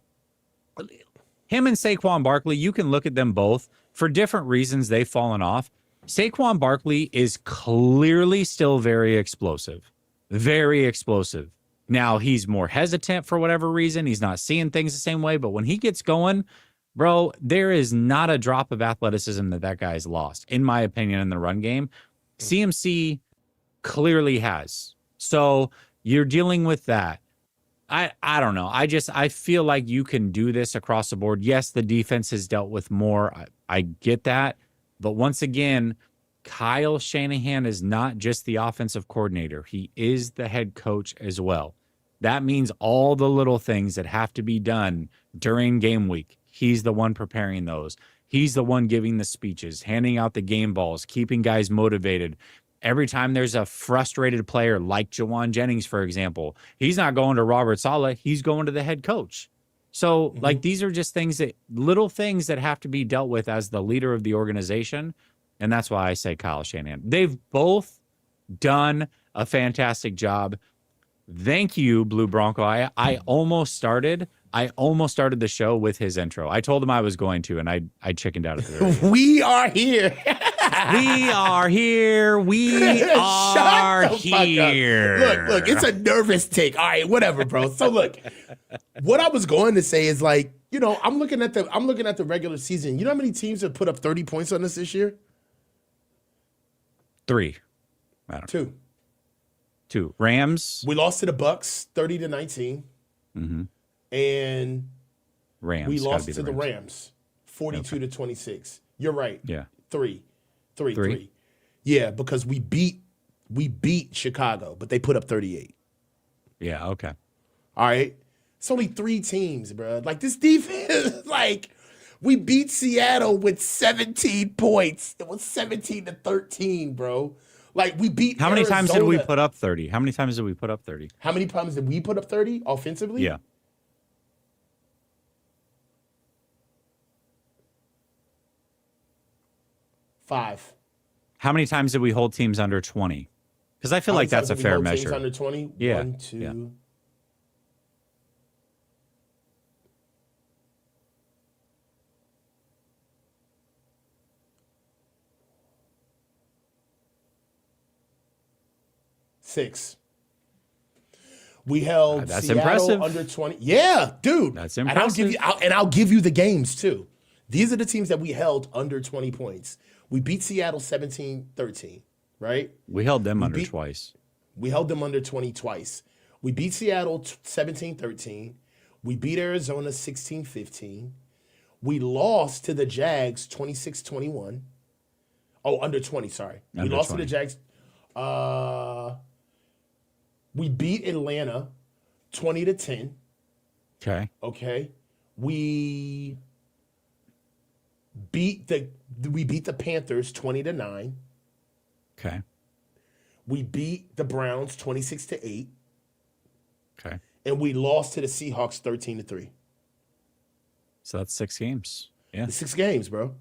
Speaker 1: him and Saquon Barkley, you can look at them both for different reasons. They've fallen off. Saquon Barkley is clearly still very explosive. Very explosive. Now, he's more hesitant for whatever reason. He's not seeing things the same way. But when he gets going, bro, there is not a drop of athleticism that guy's lost, in my opinion, in the run game. CMC clearly has. So you're dealing with that. I don't know. I feel like you can do this across the board. Yes, the defense has dealt with more. I get that. But once again, Kyle Shanahan is not just the offensive coordinator. He is the head coach as well. That means all the little things that have to be done during game week, he's the one preparing those. He's the one giving the speeches, handing out the game balls, keeping guys motivated. Every time there's a frustrated player like Jawan Jennings, for example, he's not going to Robert Saleh. He's going to the head coach. So, these are just little things that have to be dealt with as the leader of the organization. And that's why I say Kyle Shanahan. They've both done a fantastic job. Thank you, Blue Bronco. I almost started the show with his intro. I told him I was going to, and I chickened out at the very end.
Speaker 2: We are here.
Speaker 1: We are here. We are here.
Speaker 2: Look, it's a nervous take. All right, whatever, bro. So look, what I was going to say is I'm looking at the regular season. You know how many teams have put up 30 points on us this year?
Speaker 1: 3. I don't know.
Speaker 2: 2.
Speaker 1: 2. Rams.
Speaker 2: We lost to the Bucks 30-19.
Speaker 1: Mm-hmm.
Speaker 2: And
Speaker 1: Rams.
Speaker 2: We lost to the Rams 42-26. You're right.
Speaker 1: Yeah.
Speaker 2: 3. Yeah, because we beat Chicago, but they put up 38.
Speaker 1: Yeah, okay.
Speaker 2: All right. It's only 3 teams, bro. This defense, we beat Seattle with 17 points. It was 17-13, bro. We beat
Speaker 1: How many
Speaker 2: Arizona.
Speaker 1: times did we put up 30? How many times did we put up 30?
Speaker 2: How many times did we put up 30 offensively?
Speaker 1: Yeah.
Speaker 2: Five.
Speaker 1: How many times did we hold teams under 20? Because I feel like that's a fair measure.
Speaker 2: Teams under 20?
Speaker 1: Yeah.
Speaker 2: 1, 2.
Speaker 1: Yeah.
Speaker 2: Six. We held
Speaker 1: that's
Speaker 2: Seattle
Speaker 1: impressive.
Speaker 2: under 20. Yeah, dude.
Speaker 1: That's impressive.
Speaker 2: And I'll give you the games too. These are the teams that we held under 20 points. We beat Seattle 17-13, right?
Speaker 1: We held them under twice.
Speaker 2: We held them under 20 twice. We beat Seattle 17-13. We beat Arizona 16-15. We lost to the Jags 26-21. Oh, under 20, sorry. We lost to the Jags. We beat Atlanta 20-10.
Speaker 1: Okay.
Speaker 2: Okay. We beat the Panthers 20-9.
Speaker 1: Okay.
Speaker 2: We beat the Browns 26-8.
Speaker 1: Okay.
Speaker 2: And we lost to the Seahawks 13-3.
Speaker 1: So that's 6 games. Yeah.
Speaker 2: It's 6 games, bro.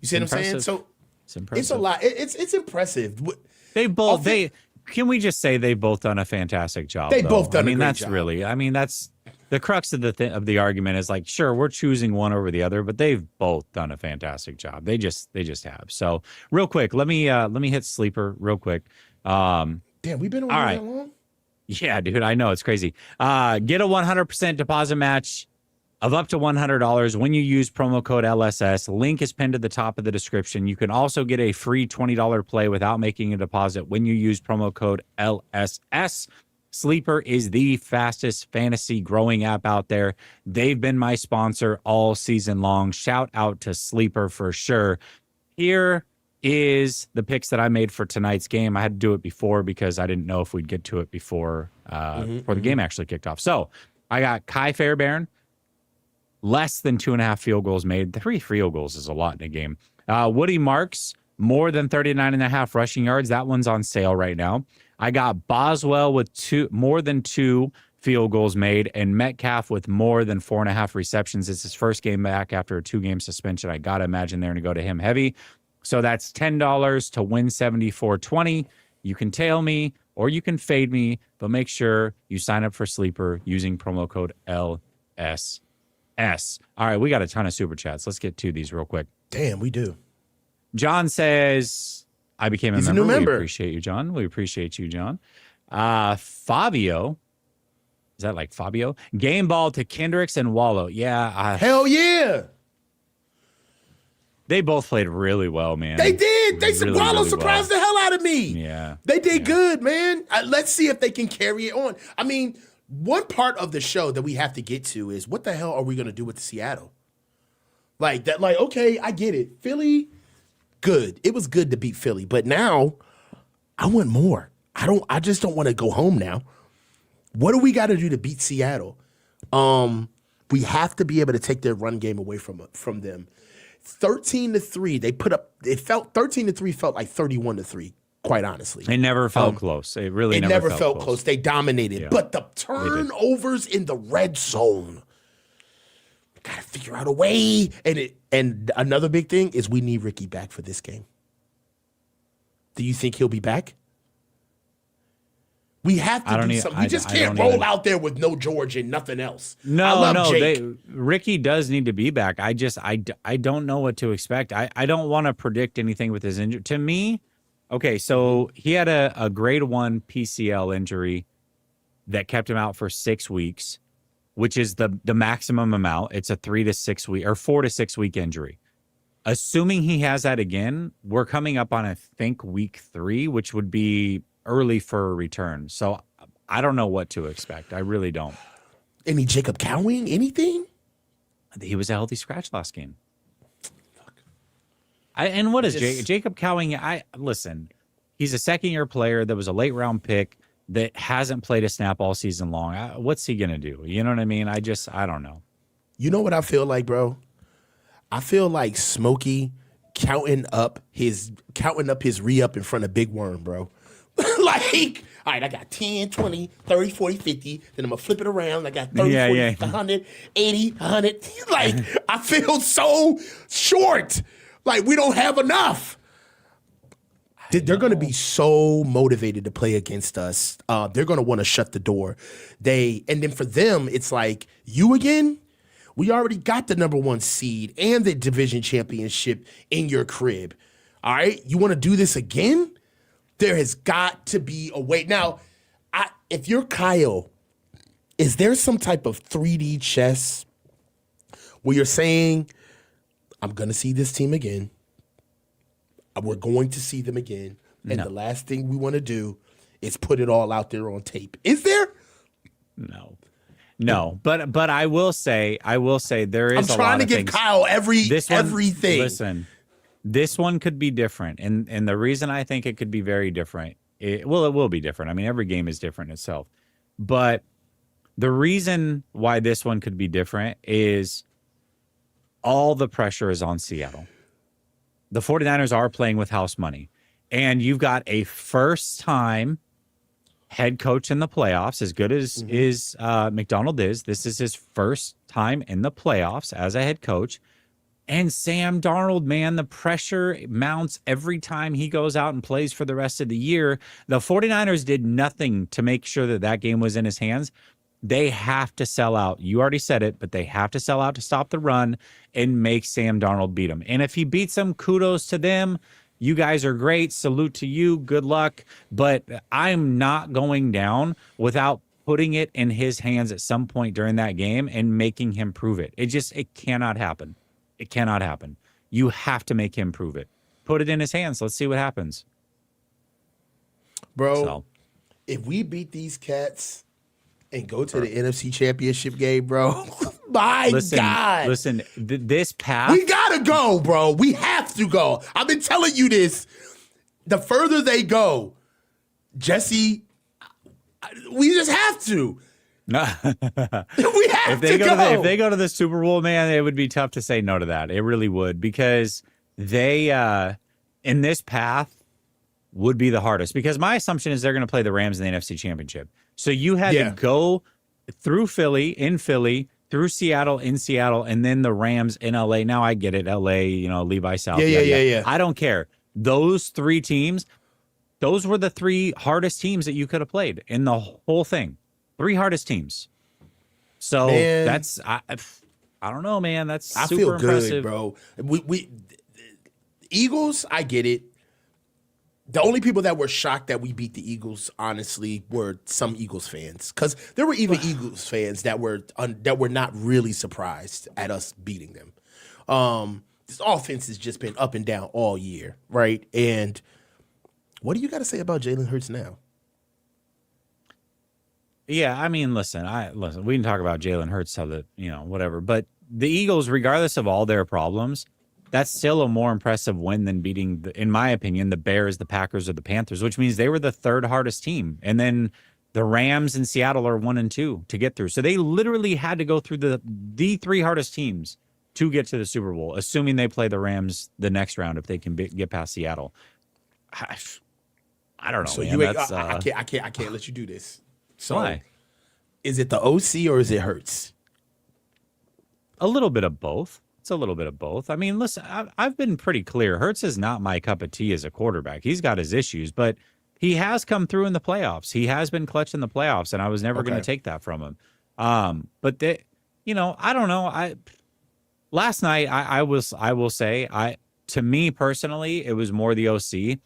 Speaker 2: You see what I'm saying? So
Speaker 1: it's impressive.
Speaker 2: it's a lot. It's impressive.
Speaker 1: They both can we just say they've both done a fantastic job?
Speaker 2: They both done a great
Speaker 1: that's
Speaker 2: job.
Speaker 1: really. That's the crux of the argument is sure, we're choosing one over the other, but they've both done a fantastic job. They just have. So real quick, let me hit sleeper real quick.
Speaker 2: Damn, we've been on that long?
Speaker 1: Yeah, dude, I know it's crazy. Get a 100% deposit match of up to $100 when you use promo code LSS. Link is pinned to the top of the description. You can also get a free $20 play without making a deposit when you use promo code LSS. Sleeper is the fastest fantasy growing app out there. They've been my sponsor all season long. Shout out to Sleeper for sure. Here is the picks that I made for tonight's game. I had to do it before because I didn't know if we'd get to it before the game actually kicked off. So I got Kai Fairbairn, less than 2.5 field goals made. 3 field goals is a lot in a game. Woody Marks, more than 39.5 rushing yards. That one's on sale right now. I got Boswell with more than 2 field goals made, and Metcalf with more than 4.5 receptions. It's his first game back after a 2-game suspension. I got to imagine they're going to go to him heavy. So that's $10 to win 74.20. You can tail me or you can fade me, but make sure you sign up for Sleeper using promo code LSS. All right, we got a ton of super chats. Let's get to these real quick.
Speaker 2: Damn, we do.
Speaker 1: John says, I became a member. We appreciate you, John. We appreciate you, John. Fabio. Is that like Fabio? Game ball to Kendricks and Wallow. Yeah.
Speaker 2: Hell yeah.
Speaker 1: They both played really well, man.
Speaker 2: They did. Wallow
Speaker 1: really
Speaker 2: surprised the hell out of me.
Speaker 1: Yeah.
Speaker 2: They did good, man. Let's see if they can carry it on. I mean, one part of the show that we have to get to is what the hell are we going to do with Seattle? Like that, like, okay, I get it. Philly, good. It was good to beat Philly, but now I want more. I just don't want to go home now. What do we got to do to beat Seattle? We have to be able to take their run game away from them. 13-3, they put up. It felt 13-3 felt like 31-3. Quite honestly,
Speaker 1: it never felt close. It really never felt close.
Speaker 2: They dominated,
Speaker 1: Yeah.
Speaker 2: But the turnovers in the red zone. Got to figure out a way. And another big thing is we need Ricky back for this game. Do you think he'll be back? We have to do something. We just can't roll out there with no George and nothing else.
Speaker 1: No. Ricky does need to be back. I don't know what to expect. I don't want to predict anything with his injury. To me, okay, so he had a grade 1 PCL injury that kept him out for 6 weeks, which is the maximum amount. It's a 3 to 6 week or 4 to 6 week injury. Assuming he has that again, we're coming up on, I think, week 3, which would be early for a return. So I don't know what to expect. I really don't.
Speaker 2: Any Jacob Cowing? Anything?
Speaker 1: He was a healthy scratch last game. And what is Jacob Cowing? Listen, he's a second-year player that was a late-round pick that hasn't played a snap all season long. What's he going to do? You know what I mean? I don't know.
Speaker 2: You know what I feel like, bro? I feel like Smokey counting up his re-up in front of Big Worm, bro. Like, all right, I got 10, 20, 30, 40, 50. Then I'm going to flip it around. I got 30, 40, 100, 80, 100. Like, I feel so short. Like, we don't have enough. They're going to be so motivated to play against us. They're going to want to shut the door. And then for them, it's like, you again? We already got the number 1 seed and the division championship in your crib. All right? You want to do this again? There has got to be a way. Now, if you're Kyle, is there some type of 3D chess where you're saying, I'm going to see this team again. We're going to see them again. And the last thing we want to do is put it all out there on tape. Is there?
Speaker 1: No. But I will say there is a lot of things.
Speaker 2: I'm trying to give Kyle everything.
Speaker 1: Listen, this one could be different. And the reason I think it could be very different, it will be different. I mean, every game is different itself. But the reason why this one could be different is all the pressure is on Seattle. The 49ers are playing with house money. And you've got a first-time head coach in the playoffs, as good as McDonald is. This is his first time in the playoffs as a head coach. And Sam Darnold, man, the pressure mounts every time he goes out and plays for the rest of the year. The 49ers did nothing to make sure that game was in his hands. They have to sell out. You already said it, but they have to sell out to stop the run and make Sam Darnold beat him. And if he beats them, kudos to them. You guys are great. Salute to you. Good luck. But I'm not going down without putting it in his hands at some point during that game and making him prove it. It cannot happen. It cannot happen. You have to make him prove it. Put it in his hands. Let's see what happens.
Speaker 2: Bro, if we beat these cats and go to the NFC Championship game, bro, God.
Speaker 1: Listen, this path.
Speaker 2: We got to go, bro. We have to go. I've been telling you this. The further they go, Jesse, we just have to. We have
Speaker 1: If they
Speaker 2: to
Speaker 1: go,
Speaker 2: go.
Speaker 1: if they go to the Super Bowl, man, it would be tough to say no to that. It really would, because they in this path would be the hardest, because my assumption is they're going to play the Rams in the NFC Championship. So you had to go through Philly, through Seattle, in Seattle, and then the Rams in LA. Now I get it, LA, Levi South.
Speaker 2: Yeah.
Speaker 1: I don't care. Those three teams, those were the three hardest teams that you could have played in the whole thing. Three hardest teams. So
Speaker 2: man,
Speaker 1: that's I don't know, man. That's
Speaker 2: I
Speaker 1: super
Speaker 2: feel
Speaker 1: impressive,
Speaker 2: good, bro. We Eagles, I get it. The only people that were shocked that we beat the Eagles, honestly, were some Eagles fans, because there were even Eagles fans that were not really surprised at us beating them. This offense has just been up and down all year, right? And what do you got to say about Jalen Hurts now?
Speaker 1: Yeah, I mean, listen. We can talk about Jalen Hurts, how the whatever, but the Eagles, regardless of all their problems, that's still a more impressive win than beating, in my opinion, the Bears, the Packers, or the Panthers, which means they were the third hardest team. And then the Rams and Seattle are 1 and 2 to get through. So they literally had to go through the three hardest teams to get to the Super Bowl, assuming they play the Rams the next round if they can get past Seattle. I don't know.
Speaker 2: So
Speaker 1: man.
Speaker 2: I can't let you do this. So
Speaker 1: why?
Speaker 2: Is it the OC or is it Hurts?
Speaker 1: A little bit of both. It's a little bit of both. I mean, listen, I've been pretty clear. Hurts is not my cup of tea as a quarterback. He's got his issues, but he has come through in the playoffs. He has been clutch in the playoffs, and I was never going to take that from him. But I don't know. Last night, I will say, to me personally, it was more the OC,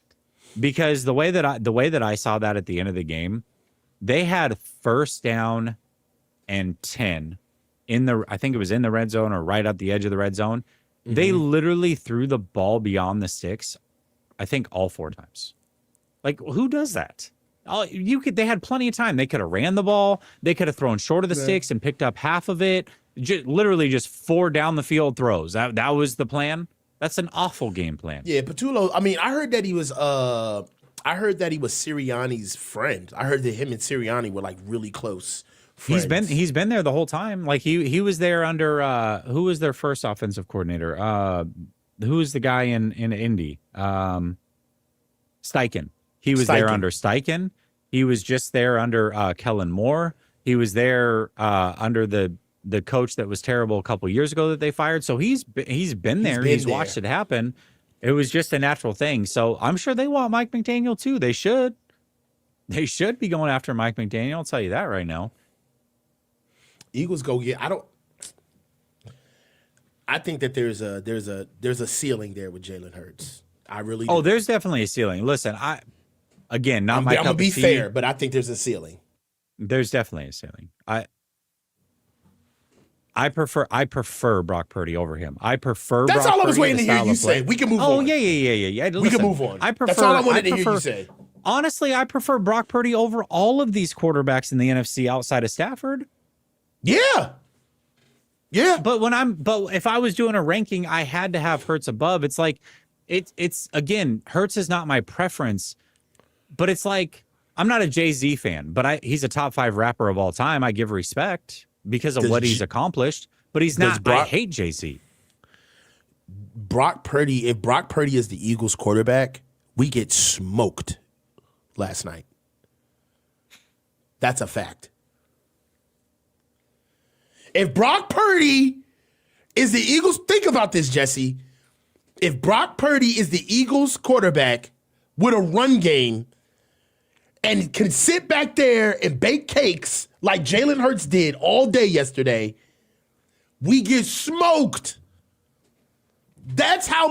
Speaker 1: because the way that I saw that at the end of the game, they had 1st down and 10 I think it was in the red zone or right at the edge of the red zone. Mm-hmm. They literally threw the ball beyond the sticks, I think all 4 times. Like, who does that? They had plenty of time. They could have ran the ball. They could have thrown short of the sticks and picked up half of it. Literally just 4 down the field throws. That was the plan. That's an awful game plan.
Speaker 2: Yeah, Patullo. I mean, I heard that he was Sirianni's friend. I heard that him and Sirianni were like really close friends.
Speaker 1: He's been there the whole time. Like he was there under who was their first offensive coordinator? Who was the guy in Indy? Steichen. He was there under Steichen. He was just there under Kellen Moore. He was there under the coach that was terrible a couple years ago that they fired. So he's been there. He's watched it happen. It was just a natural thing. So I'm sure they want Mike McDaniel too. They should. They should be going after Mike McDaniel. I'll tell you that right now.
Speaker 2: Eagles go get. I think that there's a ceiling there with Jalen Hurts. I really.
Speaker 1: Oh, there's definitely a ceiling. Listen, I'm gonna
Speaker 2: be fair, but I think there's a ceiling.
Speaker 1: There's definitely a ceiling. I prefer Brock Purdy over him. That's
Speaker 2: all I was waiting to hear you say. We can move on.
Speaker 1: Oh, yeah. Listen,
Speaker 2: we can move on. That's all I wanted to hear you say.
Speaker 1: Honestly, I prefer Brock Purdy over all of these quarterbacks in the NFC outside of Stafford.
Speaker 2: Yeah.
Speaker 1: But if I was doing a ranking, I had to have Hurts above. It's like, it's again, Hurts is not my preference, but it's like, I'm not a Jay-Z fan, but he's a top 5 rapper of all time. I give respect because of what he's accomplished, but he's not. I hate Jay-Z.
Speaker 2: Brock Purdy. If Brock Purdy is the Eagles quarterback, we get smoked last night. That's a fact. If Brock Purdy is the Eagles, think about this, Jesse. If Brock Purdy is the Eagles quarterback with a run game and can sit back there and bake cakes like Jalen Hurts did all day yesterday, we get smoked. How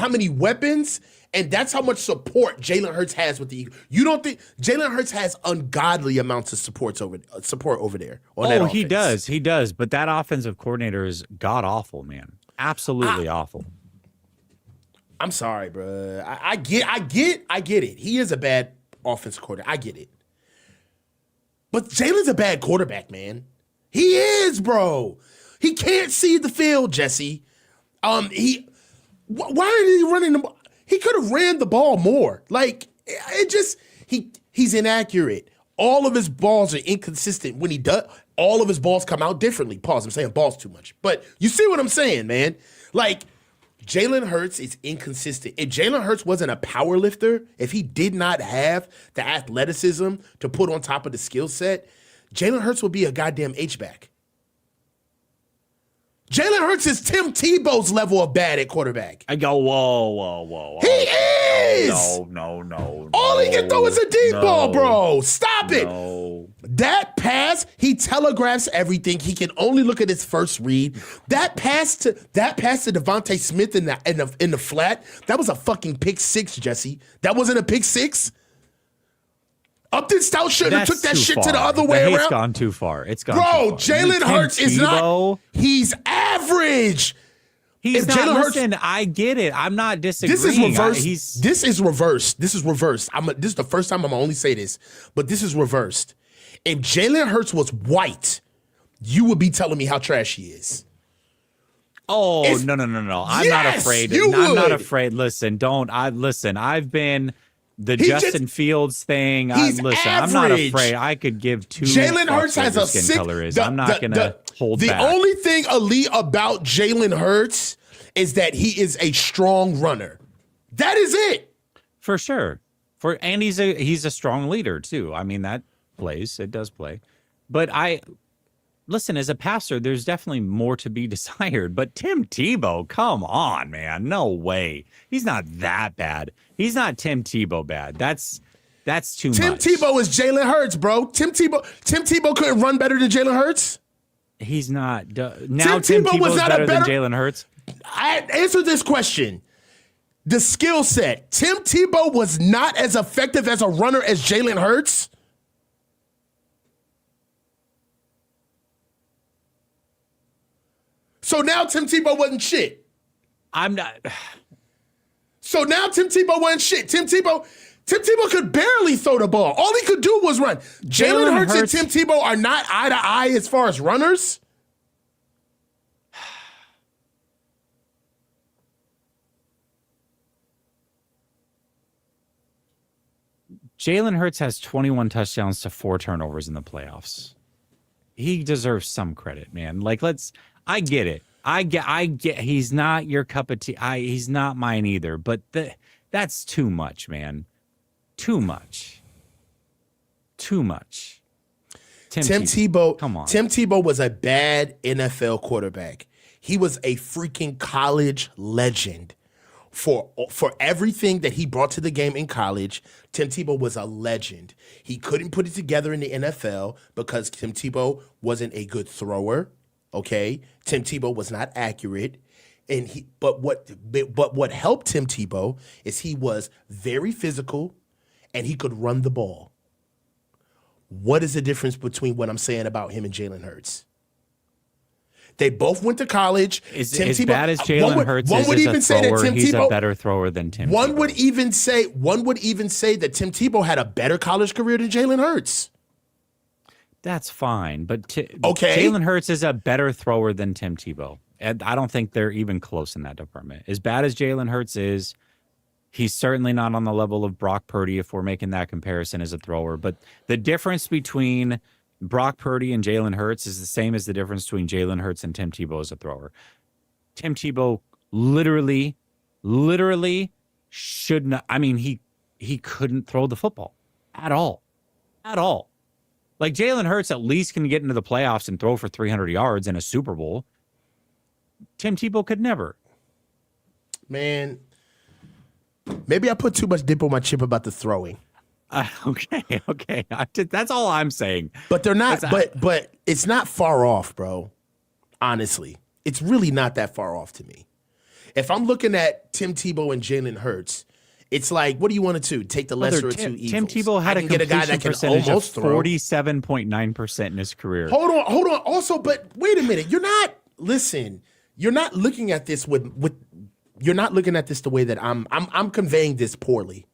Speaker 2: many weapons, and that's how much support Jalen Hurts has with the Eagles. You don't think Jalen Hurts has ungodly amounts of support over there?
Speaker 1: He does. But that offensive coordinator is god awful, man. Absolutely awful.
Speaker 2: I'm sorry, bro. I get it. He is a bad offensive coordinator. I get it. But Jalen's a bad quarterback, man. He is, bro. He can't see the field, Jesse. Why are he running the ball? He could have ran the ball more. Like, he's inaccurate. All of his balls are inconsistent. When he does, all of his balls come out differently. Pause, I'm saying balls too much. But you see what I'm saying, man? Like, Jalen Hurts is inconsistent. If Jalen Hurts wasn't a power lifter, if he did not have the athleticism to put on top of the skill set, Jalen Hurts would be a goddamn H-back. Jalen Hurts is Tim Tebow's level of bad at quarterback.
Speaker 1: I go, whoa.
Speaker 2: He is!
Speaker 1: No.
Speaker 2: All he can throw is a deep ball, bro. Stop it.
Speaker 1: No.
Speaker 2: That pass, he telegraphs everything. He can only look at his first read. That pass to Devontae Smith in the flat, that was a fucking pick six, Jesse. That wasn't a pick six? Upton Stout should have took that shit to the other way around.
Speaker 1: It's gone too far. It's gone
Speaker 2: Bro,
Speaker 1: too far.
Speaker 2: Jalen Hurts is not. He's average.
Speaker 1: He's not. Listen, I get it. I'm not disagreeing.
Speaker 2: This is reversed. This is reversed. This is reversed. This is the first time I'm gonna only say this, but this is reversed. If Jalen Hurts was white, you would be telling me how trash he is.
Speaker 1: Oh, no. I'm not afraid. I'm not afraid. Listen, I've been the Justin Fields thing. I'm not afraid. I could give two.
Speaker 2: Jalen Hurts has a
Speaker 1: skin
Speaker 2: sick
Speaker 1: color is. I'm not gonna hold back.
Speaker 2: The only thing elite about Jalen Hurts is that he is a strong runner. That is it.
Speaker 1: For sure. And he's a strong leader too. I mean, that plays. It does play. But listen, as a passer, there's definitely more to be desired. But Tim Tebow, come on, man. No way. He's not that bad. He's not Tim Tebow bad. That's too much.
Speaker 2: Tim Tebow is Jalen Hurts, bro. Tim Tebow couldn't run better than Jalen Hurts.
Speaker 1: He's not. Now Tim Tebow is better than Jalen Hurts.
Speaker 2: I answer this question. The skill set. Tim Tebow was not as effective as a runner as Jalen Hurts. So now Tim Tebow wasn't shit.
Speaker 1: I'm not.
Speaker 2: So now Tim Tebow wasn't shit. Tim Tebow could barely throw the ball. All he could do was run. Jalen Hurts and Tim Tebow are not eye to eye as far as runners.
Speaker 1: Jalen Hurts has 21 touchdowns to 4 turnovers in the playoffs. He deserves some credit, man. Like, I get it. I get. He's not your cup of tea. He's not mine either. But that's too much, man. Too much. Tim Tebow. Come on.
Speaker 2: Tim Tebow was a bad NFL quarterback. He was a freaking college legend. For everything that he brought to the game in college, Tim Tebow was a legend. He couldn't put it together in the NFL because Tim Tebow wasn't a good thrower. Okay, Tim Tebow was not accurate, but what helped Tim Tebow is he was very physical, and he could run the ball. What is the difference between what I'm saying about him and Jalen Hurts? They both went to college.
Speaker 1: As bad as Jalen Hurts is as a thrower, he's a better thrower than Tim Tebow.
Speaker 2: One would even say that Tim Tebow had a better college career than Jalen Hurts.
Speaker 1: That's fine, but Jalen Hurts is a better thrower than Tim Tebow. And I don't think they're even close in that department. As bad as Jalen Hurts is, he's certainly not on the level of Brock Purdy if we're making that comparison as a thrower. But the difference between Brock Purdy and Jalen Hurts is the same as the difference between Jalen Hurts and Tim Tebow as a thrower. Tim Tebow literally should not. I mean, he couldn't throw the football at all. Like, Jalen Hurts at least can get into the playoffs and throw for 300 yards in a Super Bowl. Tim Tebow could never.
Speaker 2: Man, maybe I put too much dip on my chip about the throwing.
Speaker 1: Okay. That's all I'm saying.
Speaker 2: But they're not. But it's not far off, bro. Honestly, it's really not that far off to me. If I'm looking at Tim Tebow and Jalen Hurts, it's like, what do you want to do? Take the lesser of two evils.
Speaker 1: Tim Tebow had a completion percentage of 47.9% in his career.
Speaker 2: Hold on. Also, but wait a minute. You're not looking at this you're not looking at this the way that I'm conveying this poorly.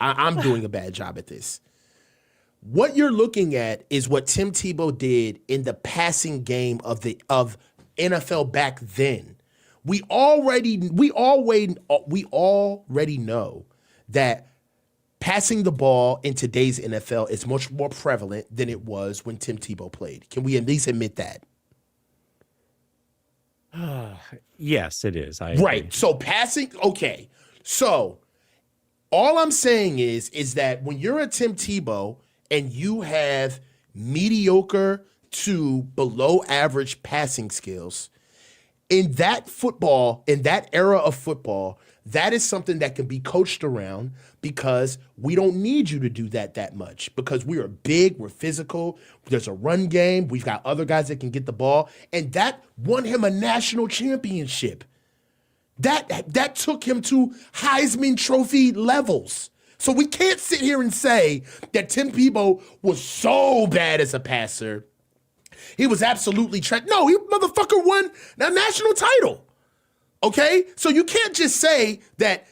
Speaker 2: I'm doing a bad job at this. What you're looking at is what Tim Tebow did in the passing game of NFL back then. We already know that passing the ball in today's NFL is much more prevalent than it was when Tim Tebow played. Can we at least admit that?
Speaker 1: Yes, it is. I agree.
Speaker 2: Right. So passing, okay. So all I'm saying is that when you're a Tim Tebow and you have mediocre to below average passing skills, in that era of football, that is something that can be coached around because we don't need you to do that much because we are big, we're physical, there's a run game, we've got other guys that can get the ball, and that won him a national championship. That took him to Heisman Trophy levels. So we can't sit here and say that Tim Tebow was so bad as a passer. He was absolutely no, he motherfucker won a national title. Okay? So you can't just say that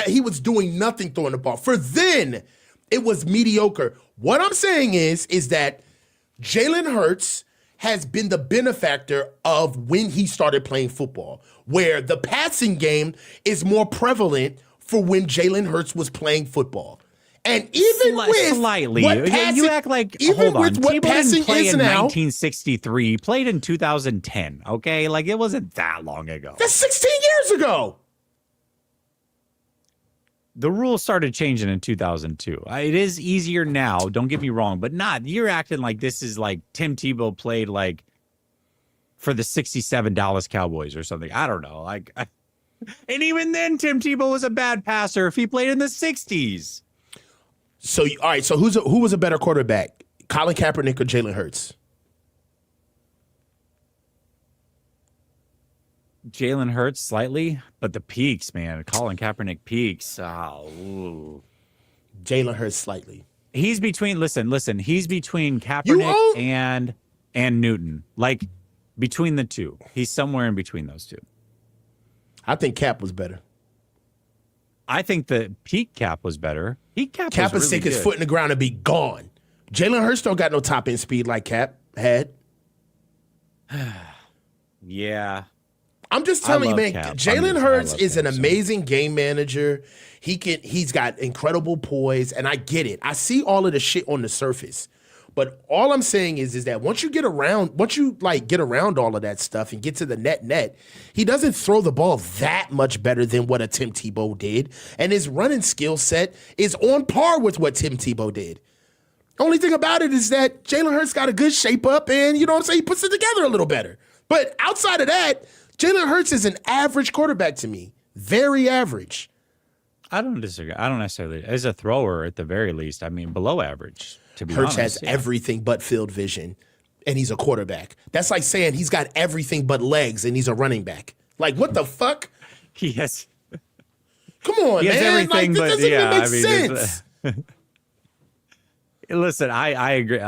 Speaker 2: he was doing nothing throwing the ball. For then, it was mediocre. What I'm saying is that Jalen Hurts has been the benefactor of when he started playing football, where the passing game is more prevalent for when Jalen Hurts was playing football. And even with
Speaker 1: slightly,
Speaker 2: what passing,
Speaker 1: you act like
Speaker 2: even
Speaker 1: hold on.
Speaker 2: with what
Speaker 1: Tebow
Speaker 2: passing
Speaker 1: didn't play
Speaker 2: is
Speaker 1: in
Speaker 2: now,
Speaker 1: 1963. He played in 2010. Okay, like it wasn't that long ago.
Speaker 2: That's 16 years ago.
Speaker 1: The rules started changing in 2002. It is easier now. Don't get me wrong, but not. You're acting like this is like Tim Tebow played like for the '67 Dallas Cowboys or something. I don't know. And even then, Tim Tebow was a bad passer if he played in the '60s.
Speaker 2: So, all right. So who was a better quarterback, Colin Kaepernick or Jalen Hurts?
Speaker 1: Jalen Hurts slightly, but the peaks, man. Colin Kaepernick peaks. Ooh.
Speaker 2: Jalen Hurts slightly.
Speaker 1: He's between. Listen. He's between Kaepernick and Newton. Like between the two, he's somewhere in between those two.
Speaker 2: I think Cap was better.
Speaker 1: I think the peak Cap was better. Cap
Speaker 2: would
Speaker 1: really
Speaker 2: stick his foot in the ground and be gone. Jalen Hurts don't got no top end speed like Cap had.
Speaker 1: Yeah.
Speaker 2: I'm just telling you, man. Jalen Hurts is an
Speaker 1: Cap,
Speaker 2: amazing game manager. He's got incredible poise, and I get it. I see all of the shit on the surface. But all I'm saying is that once you get around all of that stuff and get to the net, he doesn't throw the ball that much better than what a Tim Tebow did. And his running skill set is on par with what Tim Tebow did. Only thing about it is that Jalen Hurts got a good shape up and, you know what I'm saying, he puts it together a little better. But outside of that, Jalen Hurts is an average quarterback to me. Very average.
Speaker 1: I don't disagree. I don't necessarily. As a thrower, at the very least, I mean, below average. To be
Speaker 2: Hurts
Speaker 1: honest,
Speaker 2: has everything but field vision, and he's a quarterback. That's like saying he's got everything but legs, and he's a running back. Like, what the fuck?
Speaker 1: He has.
Speaker 2: Come on,
Speaker 1: he has
Speaker 2: man.
Speaker 1: everything,
Speaker 2: like,
Speaker 1: but
Speaker 2: doesn't
Speaker 1: yeah,
Speaker 2: even make sense.
Speaker 1: Listen, I agree.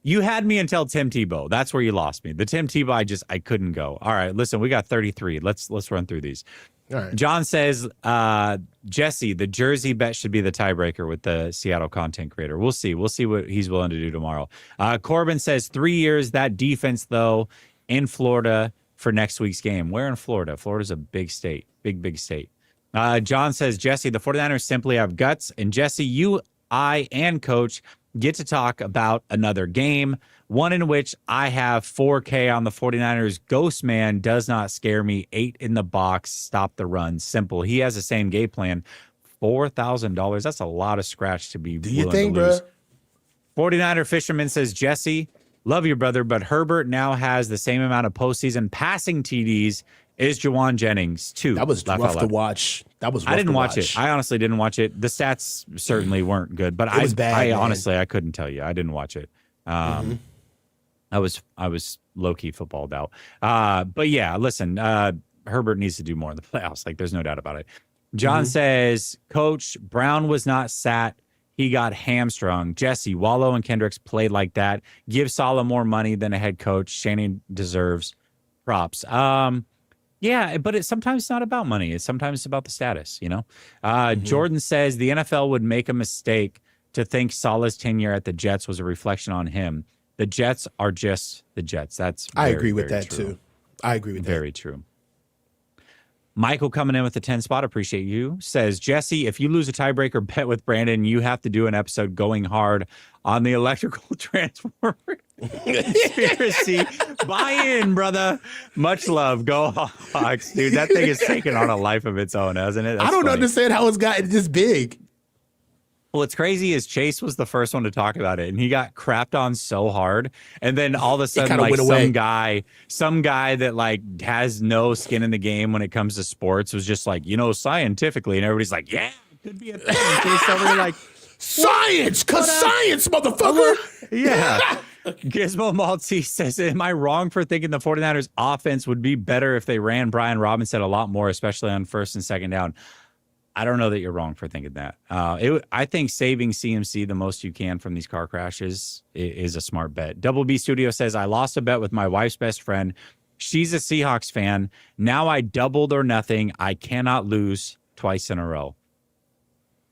Speaker 1: You had me until Tim Tebow. That's where you lost me. The Tim Tebow, I couldn't go. All right, listen, we got 33. Let's run through these.
Speaker 2: All right.
Speaker 1: John says, Jesse, the jersey bet should be the tiebreaker with the Seattle content creator. We'll see. We'll see what he's willing to do tomorrow. Corbin says 3 years. That defense, though, in Florida for next week's game. Where in Florida? Florida's a big state. Big state. John says, Jesse, the 49ers simply have guts. And Jesse, you, I, and Coach get to talk about another game, one in which I have 4K on the 49ers. Ghost Man does not scare me. 8 in the box, stop the run. Simple. He has the same game plan. $4,000. That's a lot of scratch to be
Speaker 2: Do you
Speaker 1: willing
Speaker 2: think,
Speaker 1: to lose.
Speaker 2: bro?
Speaker 1: 49er Fisherman says, Jesse, love your brother, but Herbert now has the same amount of postseason passing TDs as Jawan Jennings, too.
Speaker 2: That was rough to watch.
Speaker 1: I didn't watch it. I honestly didn't watch it. The stats certainly weren't good, but
Speaker 2: it was bad,
Speaker 1: honestly, I couldn't tell you. I didn't watch it. I was low-key footballed out. But yeah, listen, Herbert needs to do more in the playoffs. Like, there's no doubt about it. John says, Coach, Brown was not sat. He got hamstrung. Jesse, Wallow and Kendricks played like that. Give Salah more money than a head coach. Shannon deserves props. Yeah, but sometimes it's not about money. Sometimes it's about the status, you know? Jordan says the NFL would make a mistake to think Salah's tenure at the Jets was a reflection on him. The Jets are just the Jets. That's
Speaker 2: I agree with that,
Speaker 1: true.
Speaker 2: too. I agree with that.
Speaker 1: Very true. Michael coming in with the 10 spot. Appreciate you. Says, Jesse, if you lose a tiebreaker bet with Brandon, you have to do an episode going hard on the electrical transformer conspiracy. Buy in, brother. Much love. Go Hawks. Dude, that thing is taking on a life of its own, hasn't it? That's
Speaker 2: I don't
Speaker 1: funny.
Speaker 2: understand how it's gotten this big.
Speaker 1: What's crazy is Chase was the first one to talk about it, and he got crapped on so hard. And then all of a sudden, like some guy that like has no skin in the game when it comes to sports was just like, scientifically, and everybody's like, yeah, it could be a thing. Chase over here like,
Speaker 2: science, science, motherfucker.
Speaker 1: Yeah. Gizmo Maltese says, am I wrong for thinking the 49ers offense would be better if they ran Brian Robinson a lot more, especially on first and second down? I don't know that you're wrong for thinking that. I think saving CMC the most you can from these car crashes is a smart bet. Double B Studio says, I lost a bet with my wife's best friend. She's a Seahawks fan. Now I doubled or nothing. I cannot lose twice in a row.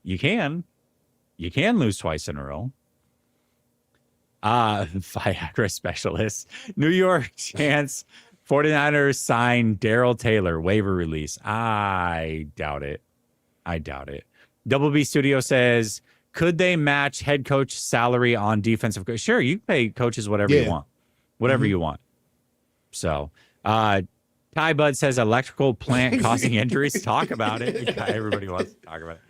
Speaker 1: You can. You can lose twice in a row. Viagra specialist. New York chance 49ers sign Darrell Taylor waiver release. I doubt it. Double B Studio says, could they match head coach salary on defensive coach? Sure, you pay coaches whatever you want. Whatever you want. So, Ty Bud says electrical plant causing injuries. Talk about it. Everybody wants to talk about it.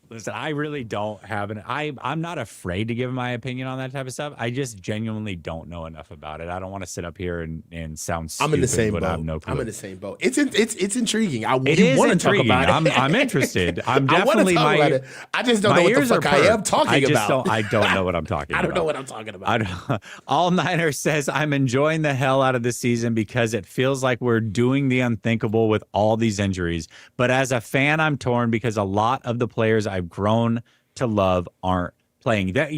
Speaker 1: Listen, I really don't have I'm not afraid to give my opinion on that type of stuff. I just genuinely don't know enough about it. I don't want to sit up here and sound stupid.
Speaker 2: I'm in the same boat. I'm in the same boat. It's intriguing. It is intriguing. Talk about it. I'm interested. I'm definitely
Speaker 1: I
Speaker 2: just don't know what the fuck I am talking about.
Speaker 1: I don't know what I'm talking about.
Speaker 2: I don't know what I'm talking about.
Speaker 1: All Niner says, I'm enjoying the hell out of this season because it feels like we're doing the unthinkable with all these injuries. But as a fan, I'm torn because a lot of the players I've grown to love aren't playing. That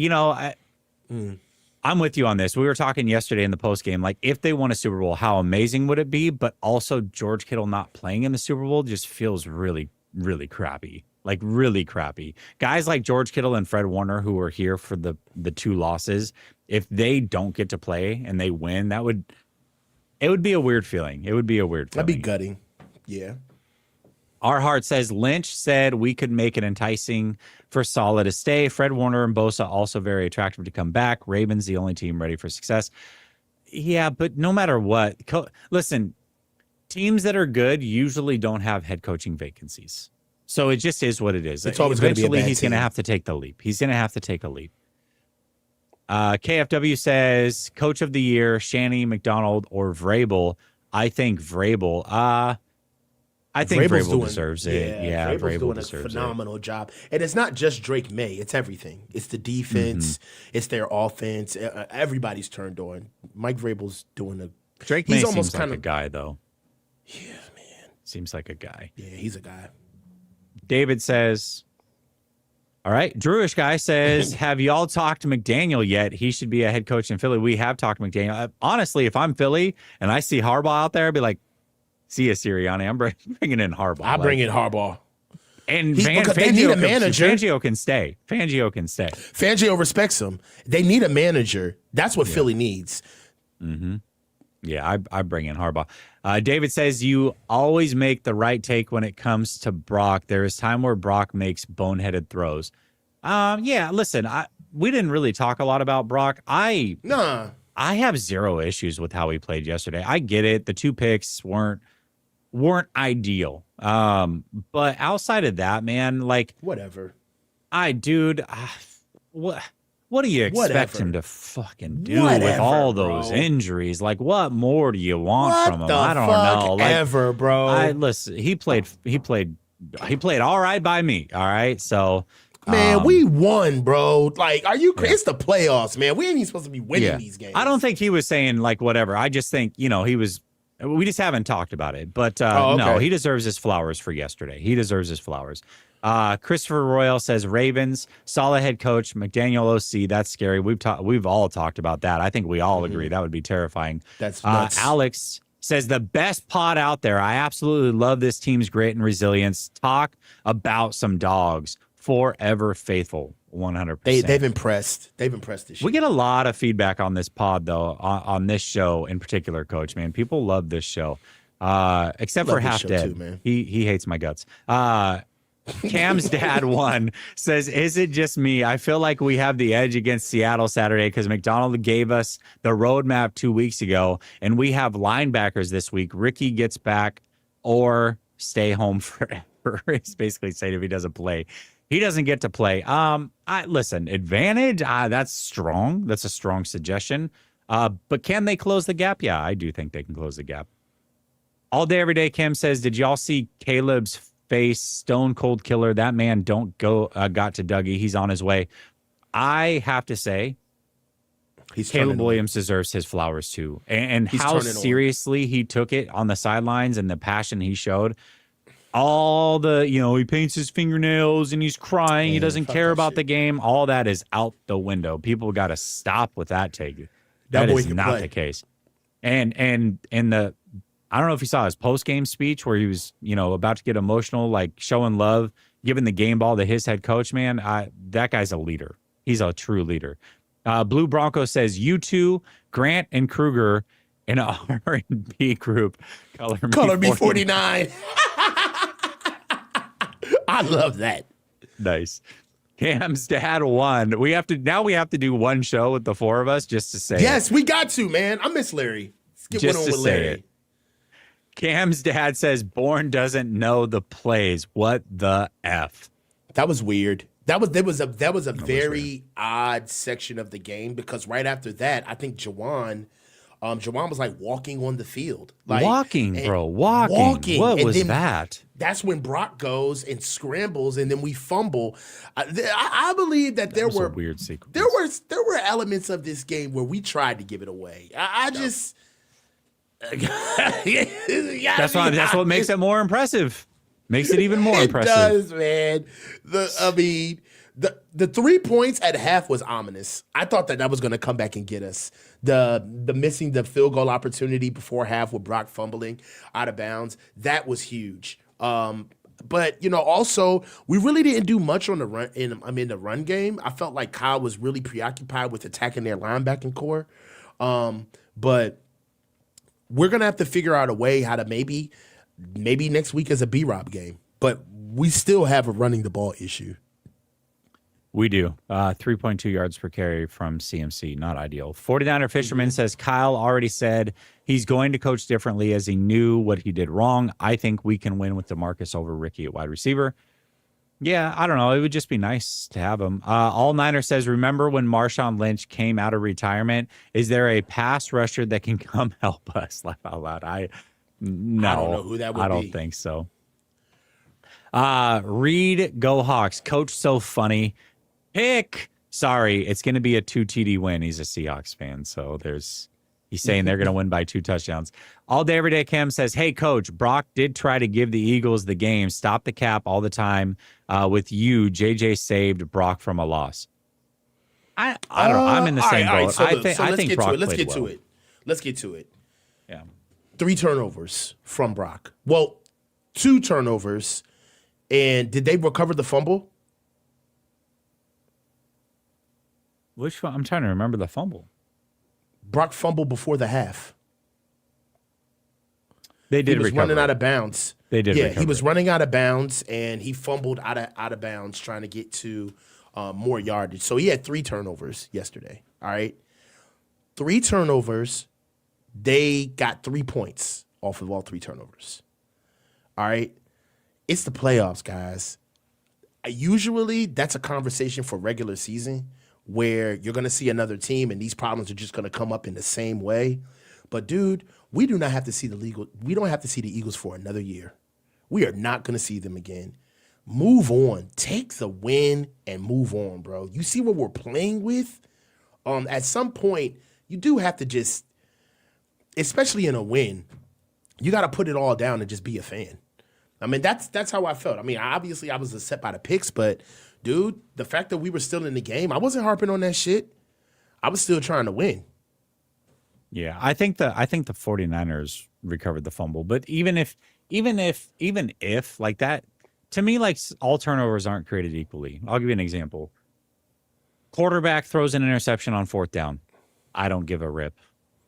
Speaker 1: I'm with you on this. We were talking yesterday in the post game, like if they won a Super Bowl, how amazing would it be? But also George Kittle not playing in the Super Bowl just feels really, really crappy. Like really crappy. Guys like George Kittle and Fred Warner, who were here for the two losses, if they don't get to play and they win, it would be a weird feeling. It would be a weird feeling.
Speaker 2: That'd be gutting. Yeah.
Speaker 1: Our Heart says, Lynch said we could make it enticing for Salah to stay. Fred Warner and Bosa also very attractive to come back. Ravens, the only team ready for success. Yeah, but no matter what, listen, teams that are good usually don't have head coaching vacancies. So it just is what it is.
Speaker 2: It's always going to be a bad
Speaker 1: he's going to have to take the leap. He's going to have to take a leap. KFW says, Coach of the Year, Shanny, McDonald, or Vrabel. I think Vrabel. I think Vrabel deserves it. Yeah,
Speaker 2: Vrabel's doing a phenomenal job. And it's not just Drake May. It's everything. It's the defense. It's their offense. Everybody's turned on. Mike Vrabel's doing a...
Speaker 1: Drake May seems like a guy, though.
Speaker 2: Yeah, man.
Speaker 1: Seems like a guy.
Speaker 2: Yeah, he's a guy.
Speaker 1: David says... All right. Drewish guy says, have y'all talked to McDaniel yet? He should be a head coach in Philly. We have talked to McDaniel. Honestly, if I'm Philly and I see Harbaugh out there, I'd be like, see ya, Sirianni. I'm bringing in Harbaugh.
Speaker 2: I bring in Harbaugh.
Speaker 1: And
Speaker 2: they need a manager.
Speaker 1: Fangio can stay.
Speaker 2: Fangio respects him. They need a manager. That's what Philly needs.
Speaker 1: Mm-hmm. Yeah, I bring in Harbaugh. David says, you always make the right take when it comes to Brock. There is time where Brock makes boneheaded throws. Yeah, listen, we didn't really talk a lot about Brock. I have zero issues with how he played yesterday. I get it. The 2 picks weren't ideal. But outside of that, man, like
Speaker 2: whatever.
Speaker 1: What do you expect him to fucking do with all those injuries? Like, what more do you want from him? I don't know. Like,
Speaker 2: bro.
Speaker 1: Listen, he played all right by me. All right. So
Speaker 2: man, we won, bro. Like, are you crazy? It's the playoffs, man. We ain't even supposed to be winning these games.
Speaker 1: I don't think he was saying like whatever. I just think, we just haven't talked about it. But no, he deserves his flowers for yesterday. He deserves his flowers. Christopher Royal says Ravens, Salah head coach, McDaniel OC. That's scary. We've all talked about that. I think we all agree that would be terrifying.
Speaker 2: That's nuts.
Speaker 1: Alex says the best pod out there. I absolutely love this team's grit and resilience. Talk about some dogs. Forever faithful. 100%.
Speaker 2: They've impressed. They've impressed this year.
Speaker 1: We get a lot of feedback on this pod, though, on this show in particular, Coach, man. People love this show. Except
Speaker 2: Love
Speaker 1: for
Speaker 2: this
Speaker 1: Half
Speaker 2: show
Speaker 1: Dead.
Speaker 2: too, man.
Speaker 1: He hates my guts. Cam's dad won says, is it just me? I feel like we have the edge against Seattle Saturday because McDonald gave us the roadmap 2 weeks ago, and we have linebackers this week. Ricky gets back or stay home forever. He's basically saying if he doesn't play, he doesn't get to play. I listen, advantage. That's strong. That's a strong suggestion. But can they close the gap? Yeah, I do think they can close the gap. All day, every day. Kim says, did y'all see Caleb's face? Stone cold killer. That man got to Dougie. He's on his way. I have to say, Caleb Williams deserves his flowers too. And how seriously he took it on the sidelines and the passion he showed. All the, he paints his fingernails and he's crying. He doesn't care about the game. All that is out the window. People got to stop with that take. That is not the case. And the, I don't know if you saw his post-game speech where he was, about to get emotional, like showing love, giving the game ball to his head coach, man. That guy's a leader. He's a true leader. Blue Bronco says, you two, Grant and Kruger in a R&B group. Color me 49.
Speaker 2: I love that.
Speaker 1: Nice. Cam's dad won. We have to do one show with the four of us just to say
Speaker 2: yes, we got to, man. I miss Larry. Let's get
Speaker 1: just
Speaker 2: one on
Speaker 1: to
Speaker 2: with
Speaker 1: say
Speaker 2: Larry.
Speaker 1: it. Cam's dad says Bourne doesn't know the plays. What the F?
Speaker 2: That was weird. That was a very odd section of the game because right after that, I think Jawan was like walking on the field. Like,
Speaker 1: walking. What was that?
Speaker 2: That's when Brock goes and scrambles, and then we fumble. I believe that there were
Speaker 1: a weird sequence.
Speaker 2: There were elements of this game where we tried to give it away. That's
Speaker 1: what makes it more impressive. Makes it even more impressive.
Speaker 2: It does, man. The 3 points at half was ominous. I thought that was going to come back and get us. The missing the field goal opportunity before half with Brock fumbling out of bounds, that was huge. But also we really didn't do much on the run the run game. I felt like Kyle was really preoccupied with attacking their linebacking core. But we're gonna have to figure out a way how to maybe next week is a B-Rob game. But we still have a running the ball issue.
Speaker 1: We do. 3.2 yards per carry from CMC. Not ideal. 49er Fisherman says Kyle already said he's going to coach differently as he knew what he did wrong. I think we can win with DeMarcus over Ricky at wide receiver. Yeah, I don't know. It would just be nice to have him. All Niner says, remember when Marshawn Lynch came out of retirement? Is there a pass rusher that can come help us? Laugh out loud. No,
Speaker 2: I don't know who that would be.
Speaker 1: I don't think so. Reed, go Hawks. Coach so funny. Pick. Sorry, it's going to be a 2 TD win. He's a Seahawks fan, so he's saying they're going to win by 2 touchdowns. All day, every day. Cam says, hey, coach, Brock did try to give the Eagles the game. Stop the cap all the time. With you, JJ saved Brock from a loss. I don't know. I'm in the same boat. I think Brock played well.
Speaker 2: Let's get to it.
Speaker 1: Yeah.
Speaker 2: 3 turnovers from Brock. Well, 2 turnovers. And did they recover the fumble?
Speaker 1: Which one? I'm trying to remember the fumble.
Speaker 2: Brock fumbled before the half.
Speaker 1: They did.
Speaker 2: He was running out of bounds.
Speaker 1: They did.
Speaker 2: Yeah, he was running out of bounds, and he fumbled out of bounds trying to get to more yardage. So he had 3 turnovers yesterday. All right, 3 turnovers. They got 3 points off of all 3 turnovers. All right, it's the playoffs, guys. Usually, that's a conversation for regular season, where you're going to see another team and these problems are just going to come up in the same way. But dude, we don't have to see the Eagles for another year. We are not going to see them again. Move on. Take the win and move on, bro. You see what we're playing with? At some point, you do have to just, especially in a win, you got to put it all down and just be a fan. I mean, that's how I felt. I mean, obviously I was upset by the picks, but dude, the fact that we were still in the game, I wasn't harping on that shit. I was still trying to win.
Speaker 1: Yeah, I think the 49ers recovered the fumble, but even if like that, to me, like all turnovers aren't created equally. I'll give you an example. Quarterback throws an interception on 4th down. I don't give a rip.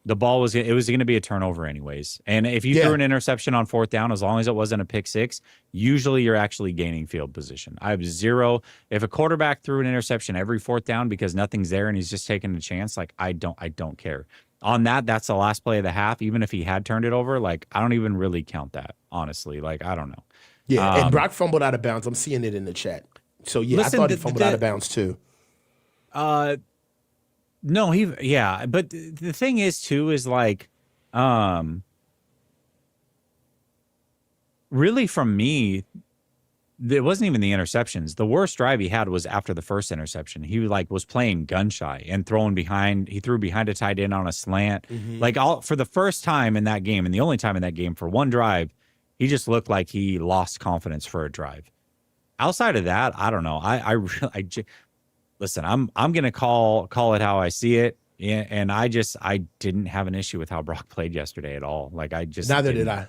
Speaker 1: the ball was going to be a turnover anyways. And if you threw an interception on fourth down, as long as it wasn't a pick six, usually you're actually gaining field position. I have zero. If a quarterback threw an interception every fourth down because nothing's there and he's just taking a chance, like I don't care. On that's the last play of the half. Even if he had turned it over, like I don't even really count that, honestly. Like I don't know.
Speaker 2: Yeah, and Brock fumbled out of bounds. I'm seeing it in the chat. So yeah, listen, I thought he fumbled out of bounds too.
Speaker 1: No, but the thing is too is like, really from me, it wasn't even the interceptions. The worst drive he had was after the first interception. He was playing gun shy and throwing behind. He threw behind a tight end on a slant. For the first time in that game, and the only time in that game for one drive, he just looked like he lost confidence for a drive. Outside of that, I don't know. Listen, I'm gonna call it how I see it, and I didn't have an issue with how Brock played yesterday at all. Like
Speaker 2: neither did I.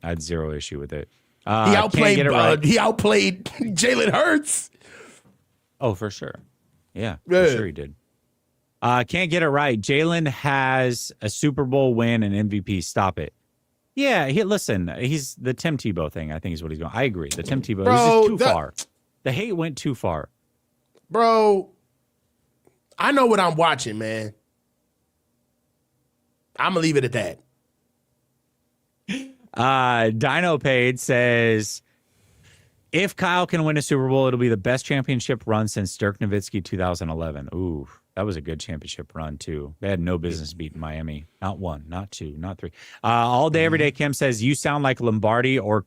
Speaker 1: I had zero issue with it.
Speaker 2: He outplayed Jalen Hurts.
Speaker 1: Oh, for sure. Yeah, for sure he did. Can't get it right. Jalen has a Super Bowl win and MVP. Stop it. Yeah, he's the Tim Tebow thing, I think is what he's going. I agree. The Tim Tebow is too far. The hate went too far.
Speaker 2: Bro, I know what I'm watching, man. I'm going to leave it at
Speaker 1: that. Dino Paid says, if Kyle can win a Super Bowl, it'll be the best championship run since Dirk Nowitzki 2011. Ooh, that was a good championship run, too. They had no business beating Miami. Not one, not two, not three. All day, every day, Kim says, you sound like Lombardi or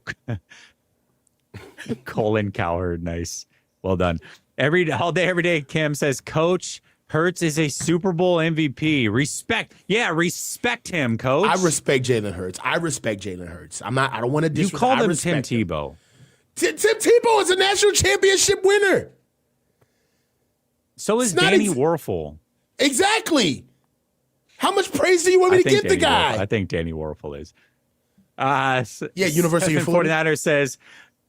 Speaker 1: Colin Cowherd. Nice. Well done. All day, every day, Kim says, Coach Hurts is a Super Bowl MVP. Respect. Yeah, respect him, Coach.
Speaker 2: I respect Jalen Hurts. I don't want to disrespect.
Speaker 1: You called him Tim Tebow.
Speaker 2: Tim Tebow is a national championship winner.
Speaker 1: So is Danny Werfel.
Speaker 2: Exactly. How much praise do you want me to give the guy?
Speaker 1: I think Danny Werfel is.
Speaker 2: University of Florida.
Speaker 1: 49ers says,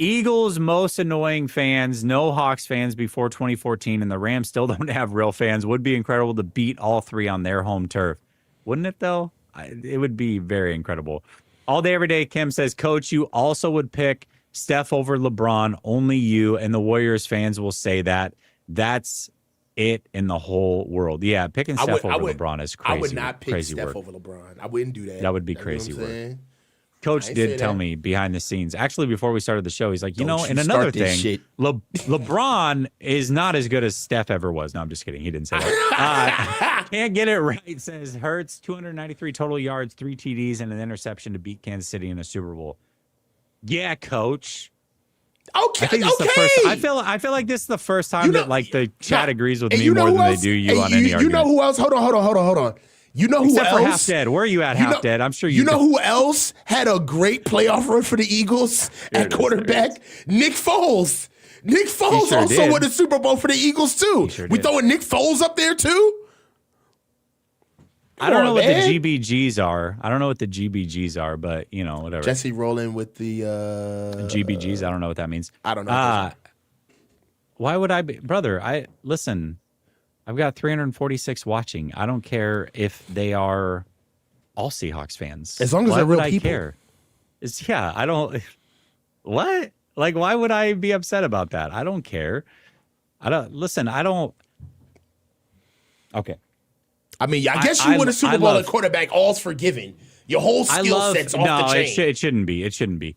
Speaker 1: Eagles' most annoying fans, no Hawks fans before 2014, and the Rams still don't have real fans. Would be incredible to beat all three on their home turf. Wouldn't it, though? It would be very incredible. All day, every day, Kim says, Coach, you also would pick Steph over LeBron. Only you and the Warriors fans will say that. That's it in the whole world. Yeah, picking Steph over LeBron is crazy.
Speaker 2: I would not pick Steph
Speaker 1: work.
Speaker 2: over LeBron. I wouldn't do that.
Speaker 1: That would be crazy work. Coach did tell me behind the scenes, actually, before we started the show, he's like, and another thing, LeBron is not as good as Steph ever was. No, I'm just kidding. He didn't say that. Can't get it right, says Hurts, 293 total yards, 3 TDs, and an interception to beat Kansas City in a Super Bowl. Yeah, Coach.
Speaker 2: Okay,
Speaker 1: I feel like this is the first time that the chat agrees with me more than they do you on any argument.
Speaker 2: You know who else? Hold on. You know who
Speaker 1: Except
Speaker 2: else?
Speaker 1: For Half Dead. Where are you at, Half Dead? I'm sure you
Speaker 2: know who else had a great playoff run for the Eagles at quarterback? Nick Foles. Nick Foles also won the Super Bowl for the Eagles, too. We throwing Nick Foles up there, too?
Speaker 1: I don't know what the GBGs are. But, whatever.
Speaker 2: Jesse rolling with the...
Speaker 1: GBGs, I don't know what that means.
Speaker 2: I don't know.
Speaker 1: Why would I be... Brother, listen... I've got 346 watching. I don't care if they are all Seahawks fans.
Speaker 2: As long as they're real people.
Speaker 1: Care? I don't. What? Like, why would I be upset about that? I don't care. I don't. Okay.
Speaker 2: I mean, I guess you win a Super Bowl at quarterback. All's forgiven. Your whole skill set's off the chain.
Speaker 1: It shouldn't be. It shouldn't be.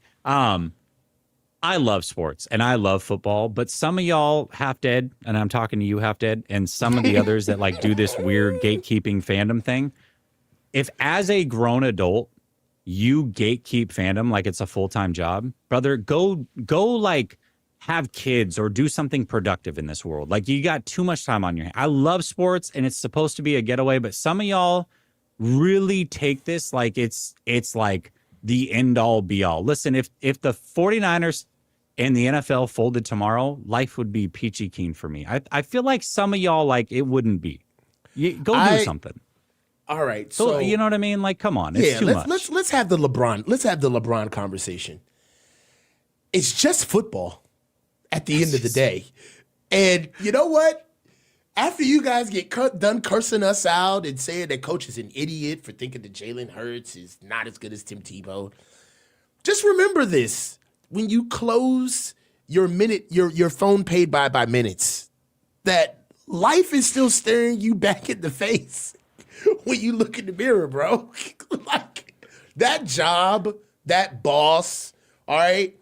Speaker 1: I love sports and I love football, but some of y'all Half Dead, and I'm talking to you Half Dead, and some of the others that do this weird gatekeeping fandom thing. If as a grown adult, you gatekeep fandom like it's a full-time job, brother, go have kids or do something productive in this world. You got too much time on your hands. I love sports and it's supposed to be a getaway, but some of y'all really take this like it's like the end all be all. Listen, if the 49ers and the NFL folded tomorrow, life would be peachy keen for me. I feel like some of y'all it wouldn't be. Go do something.
Speaker 2: All right, so
Speaker 1: you know what I mean? Come on, it's too much.
Speaker 2: Let's have the LeBron. Let's have the LeBron conversation. It's just football at the end of the day, and you know what? After you guys get done cursing us out and saying that coach is an idiot for thinking that Jalen Hurts is not as good as Tim Tebow, just remember this: when you close your phone paid by minutes, that life is still staring you back in the face when you look in the mirror, bro. Like that job, that boss, all right,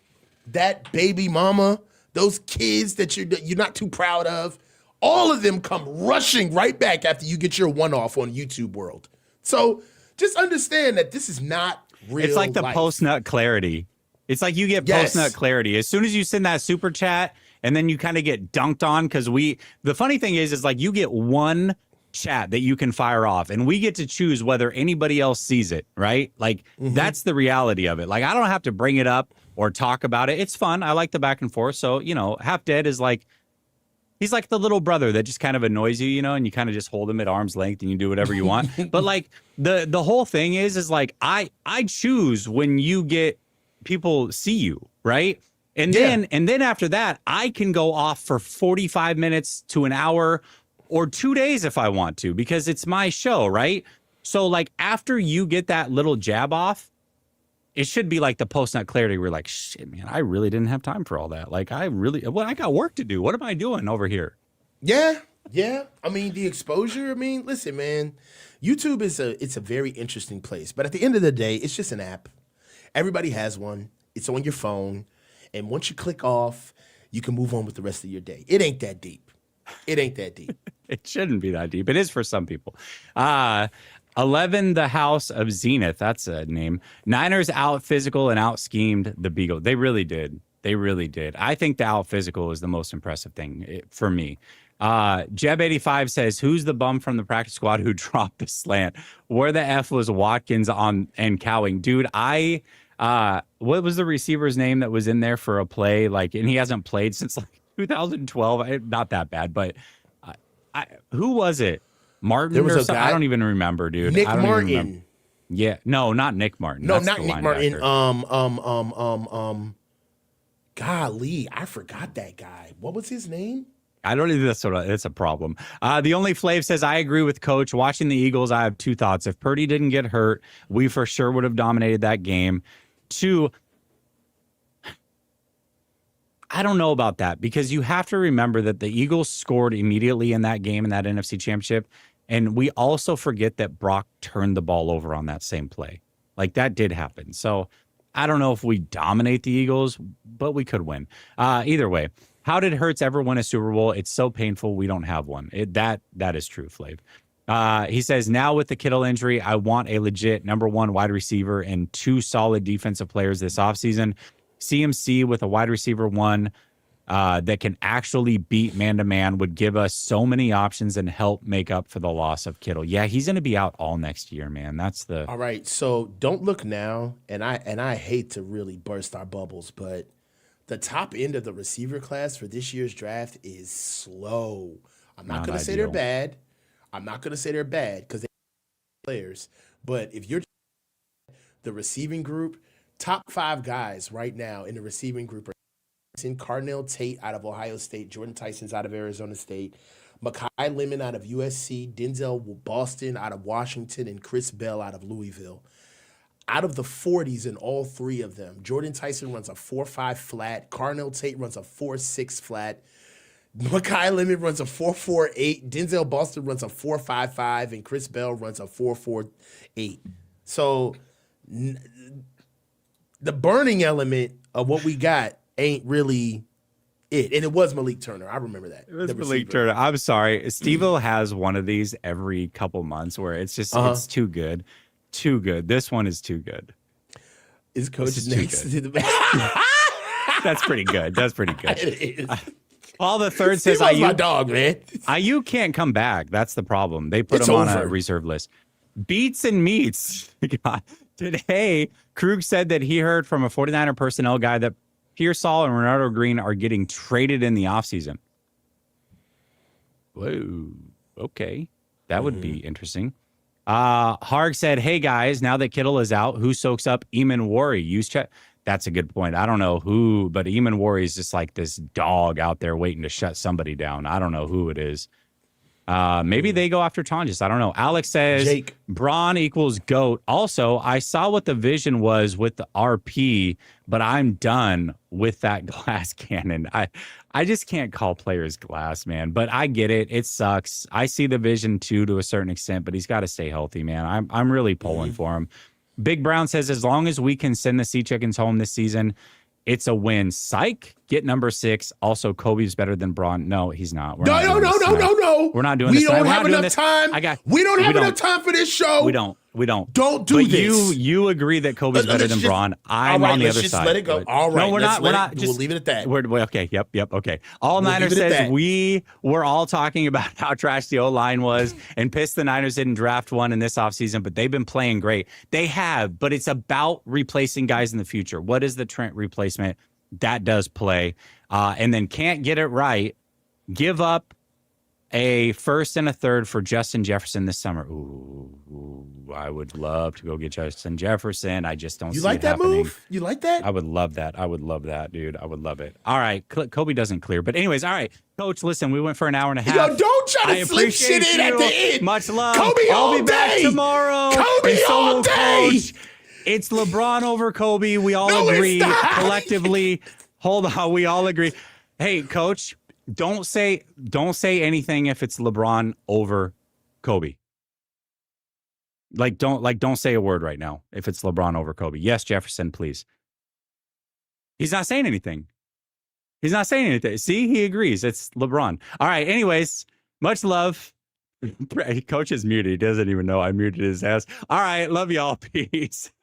Speaker 2: that baby mama, those kids that you're not too proud of, all of them come rushing right back after you get your one-off on YouTube World. So just understand that this is not real.
Speaker 1: It's like the
Speaker 2: life.
Speaker 1: post-nut clarity. It's like you get post-nut clarity. As soon as you send that super chat and then you kind of get dunked on because the funny thing is like you get one chat that you can fire off and we get to choose whether anybody else sees it, right? Like that's the reality of it. Like I don't have to bring it up or talk about it. It's fun. I like the back and forth. So, Half Dead is like, he's like the little brother that just kind of annoys you, and you kind of just hold him at arm's length and you do whatever you want. But like the whole thing is like I choose when you get people see you, right? And then after that, I can go off for 45 minutes to an hour or 2 days if I want to, because it's my show, right? So like after you get that little jab off, it should be like the post-nut clarity. We're like, shit, man, I really didn't have time for all that. Like I got work to do. What am I doing over here?
Speaker 2: Yeah. I mean, the exposure. I mean, listen, man, YouTube it's a very interesting place. But at the end of the day, it's just an app. Everybody has one. It's on your phone. And once you click off, you can move on with the rest of your day. It ain't that deep.
Speaker 1: It shouldn't be that deep. It is for some people. 11, the House of Zenith. That's a name. Niners out physical and out schemed the Beagle. They really did. I think the out physical is the most impressive thing for me. Jeb85 says, who's the bum from the practice squad who dropped the slant? Where the F was Watkins on and Cowing? Dude, what was the receiver's name that was in there for a play? Like, and he hasn't played since like 2012. Not that bad, but who was it? Martin
Speaker 2: there was
Speaker 1: or
Speaker 2: a
Speaker 1: something?
Speaker 2: guy,
Speaker 1: I don't even remember, dude.
Speaker 2: Nick
Speaker 1: I don't
Speaker 2: Martin.
Speaker 1: Even remember. Yeah, no, not Nick Martin.
Speaker 2: No,
Speaker 1: That's
Speaker 2: not
Speaker 1: the
Speaker 2: Nick
Speaker 1: linebacker.
Speaker 2: Martin. Golly, I forgot that guy. What was his name?
Speaker 1: I don't think that's a problem. The only Flav says, I agree with Coach. Watching the Eagles, I have two thoughts. If Purdy didn't get hurt, we for sure would have dominated that game. 2, I don't know about that, because you have to remember that the Eagles scored immediately in that game, in that NFC Championship. And we also forget that Brock turned the ball over on that same play. Like that did happen. So I don't know if we dominate the Eagles, but we could win. Either way, how did Hurts ever win a Super Bowl? It's so painful we don't have one. That is true, Flav. He says, now with the Kittle injury, I want a legit number 1 wide receiver and 2 solid defensive players this offseason. CMC with a wide receiver 1 that can actually beat man-to-man would give us so many options and help make up for the loss of Kittle. Yeah, he's going to be out all next year, man. That's the...
Speaker 2: All right, so don't look now, and I hate to really burst our bubbles, but the top end of the receiver class for this year's draft is slow. I'm not going to say they're bad. Because they're players. But if you're the receiving group, top 5 guys right now in the receiving group are Cardinal Tate out of Ohio State, Jordan Tyson's out of Arizona State, Mekhi Lemon out of USC, Denzel Boston out of Washington, and Chris Bell out of Louisville. Out of the 40s in all 3 of them, Jordan Tyson runs a 4.5 flat, Cardinal Tate runs a 4.6 flat, Mekhi Lemon runs a 4.48, Denzel Boston runs a 4.55, and Chris Bell runs a 4.48. So the burning element of what we got ain't really it. And it was Malik Turner. I remember that.
Speaker 1: It was Malik Turner. I'm sorry. Steve-O has one of these every couple months where it's just, it's too good. Too good. This one is too good.
Speaker 2: Is Coach next to the
Speaker 1: That's pretty good.
Speaker 2: It is.
Speaker 1: Paul the Third says,
Speaker 2: Steve-O's my dog, man.
Speaker 1: IU can't come back. That's the problem. They put him on a reserve list. Beats and meats. God. Today, Krug said that he heard from a 49er personnel guy that Pearsall and Renardo Green are getting traded in the offseason. Whoa. Okay. That would be interesting. Harg said, hey, guys, now that Kittle is out, who soaks up Eamon Worry? Use chat. That's a good point. I don't know who, but Eamon Worry is just like this dog out there waiting to shut somebody down. I don't know who it is. Maybe they go after Tonjes. I don't know. Alex says
Speaker 2: Jake.
Speaker 1: Braun equals GOAT. Also, I saw what the vision was with the RP, but I'm done with that glass cannon. I just can't call players glass, man. But I get it. It sucks. I see the vision too to a certain extent, but he's got to stay healthy, man. I'm really pulling for him. Big Brown says as long as we can send the Sea Chickens home this season, it's a win. Psych, get number 6. Also, Kobe's better than Braun. No, he's not.
Speaker 2: No.
Speaker 1: We're not doing this.
Speaker 2: We don't have enough time. We don't have enough time for this show.
Speaker 1: We don't.
Speaker 2: Don't do this.
Speaker 1: You agree that Kobe's better than Braun. I'm on the other side.
Speaker 2: Let it go. All right.
Speaker 1: No, we're not.
Speaker 2: We'll leave it at that.
Speaker 1: Okay. Yep. Okay. All Niners says we were all talking about how trash the O-line was and pissed the Niners didn't draft one in this offseason, but they've been playing great. They have, but it's about replacing guys in the future. What is the Trent replacement? That does play. And then can't get it right. Give up a first and a third for Justin Jefferson this summer. Ooh, I would love to go get Justin Jefferson. I just don't see it happening.
Speaker 2: Move? You like that?
Speaker 1: I would love that. I would love that, dude. I would love it. All right. Kobe doesn't clear. But anyways, all right. Coach, listen, we went for an hour and a half.
Speaker 2: Yo, don't try to slip shit in at the end.
Speaker 1: Much love.
Speaker 2: Kobe all
Speaker 1: I'll be back
Speaker 2: day.
Speaker 1: tomorrow.
Speaker 2: Kobe all day.
Speaker 1: Coach. It's LeBron over Kobe. We all agree collectively. Hold on. We all agree. Hey, Coach. Don't say anything if it's LeBron over Kobe. Don't say a word right now if it's LeBron over Kobe. Yes, Jefferson, please. He's not saying anything. See, he agrees. It's LeBron. All right. Anyways, much love. Coach is muted. He doesn't even know I muted his ass. All right. Love y'all. Peace.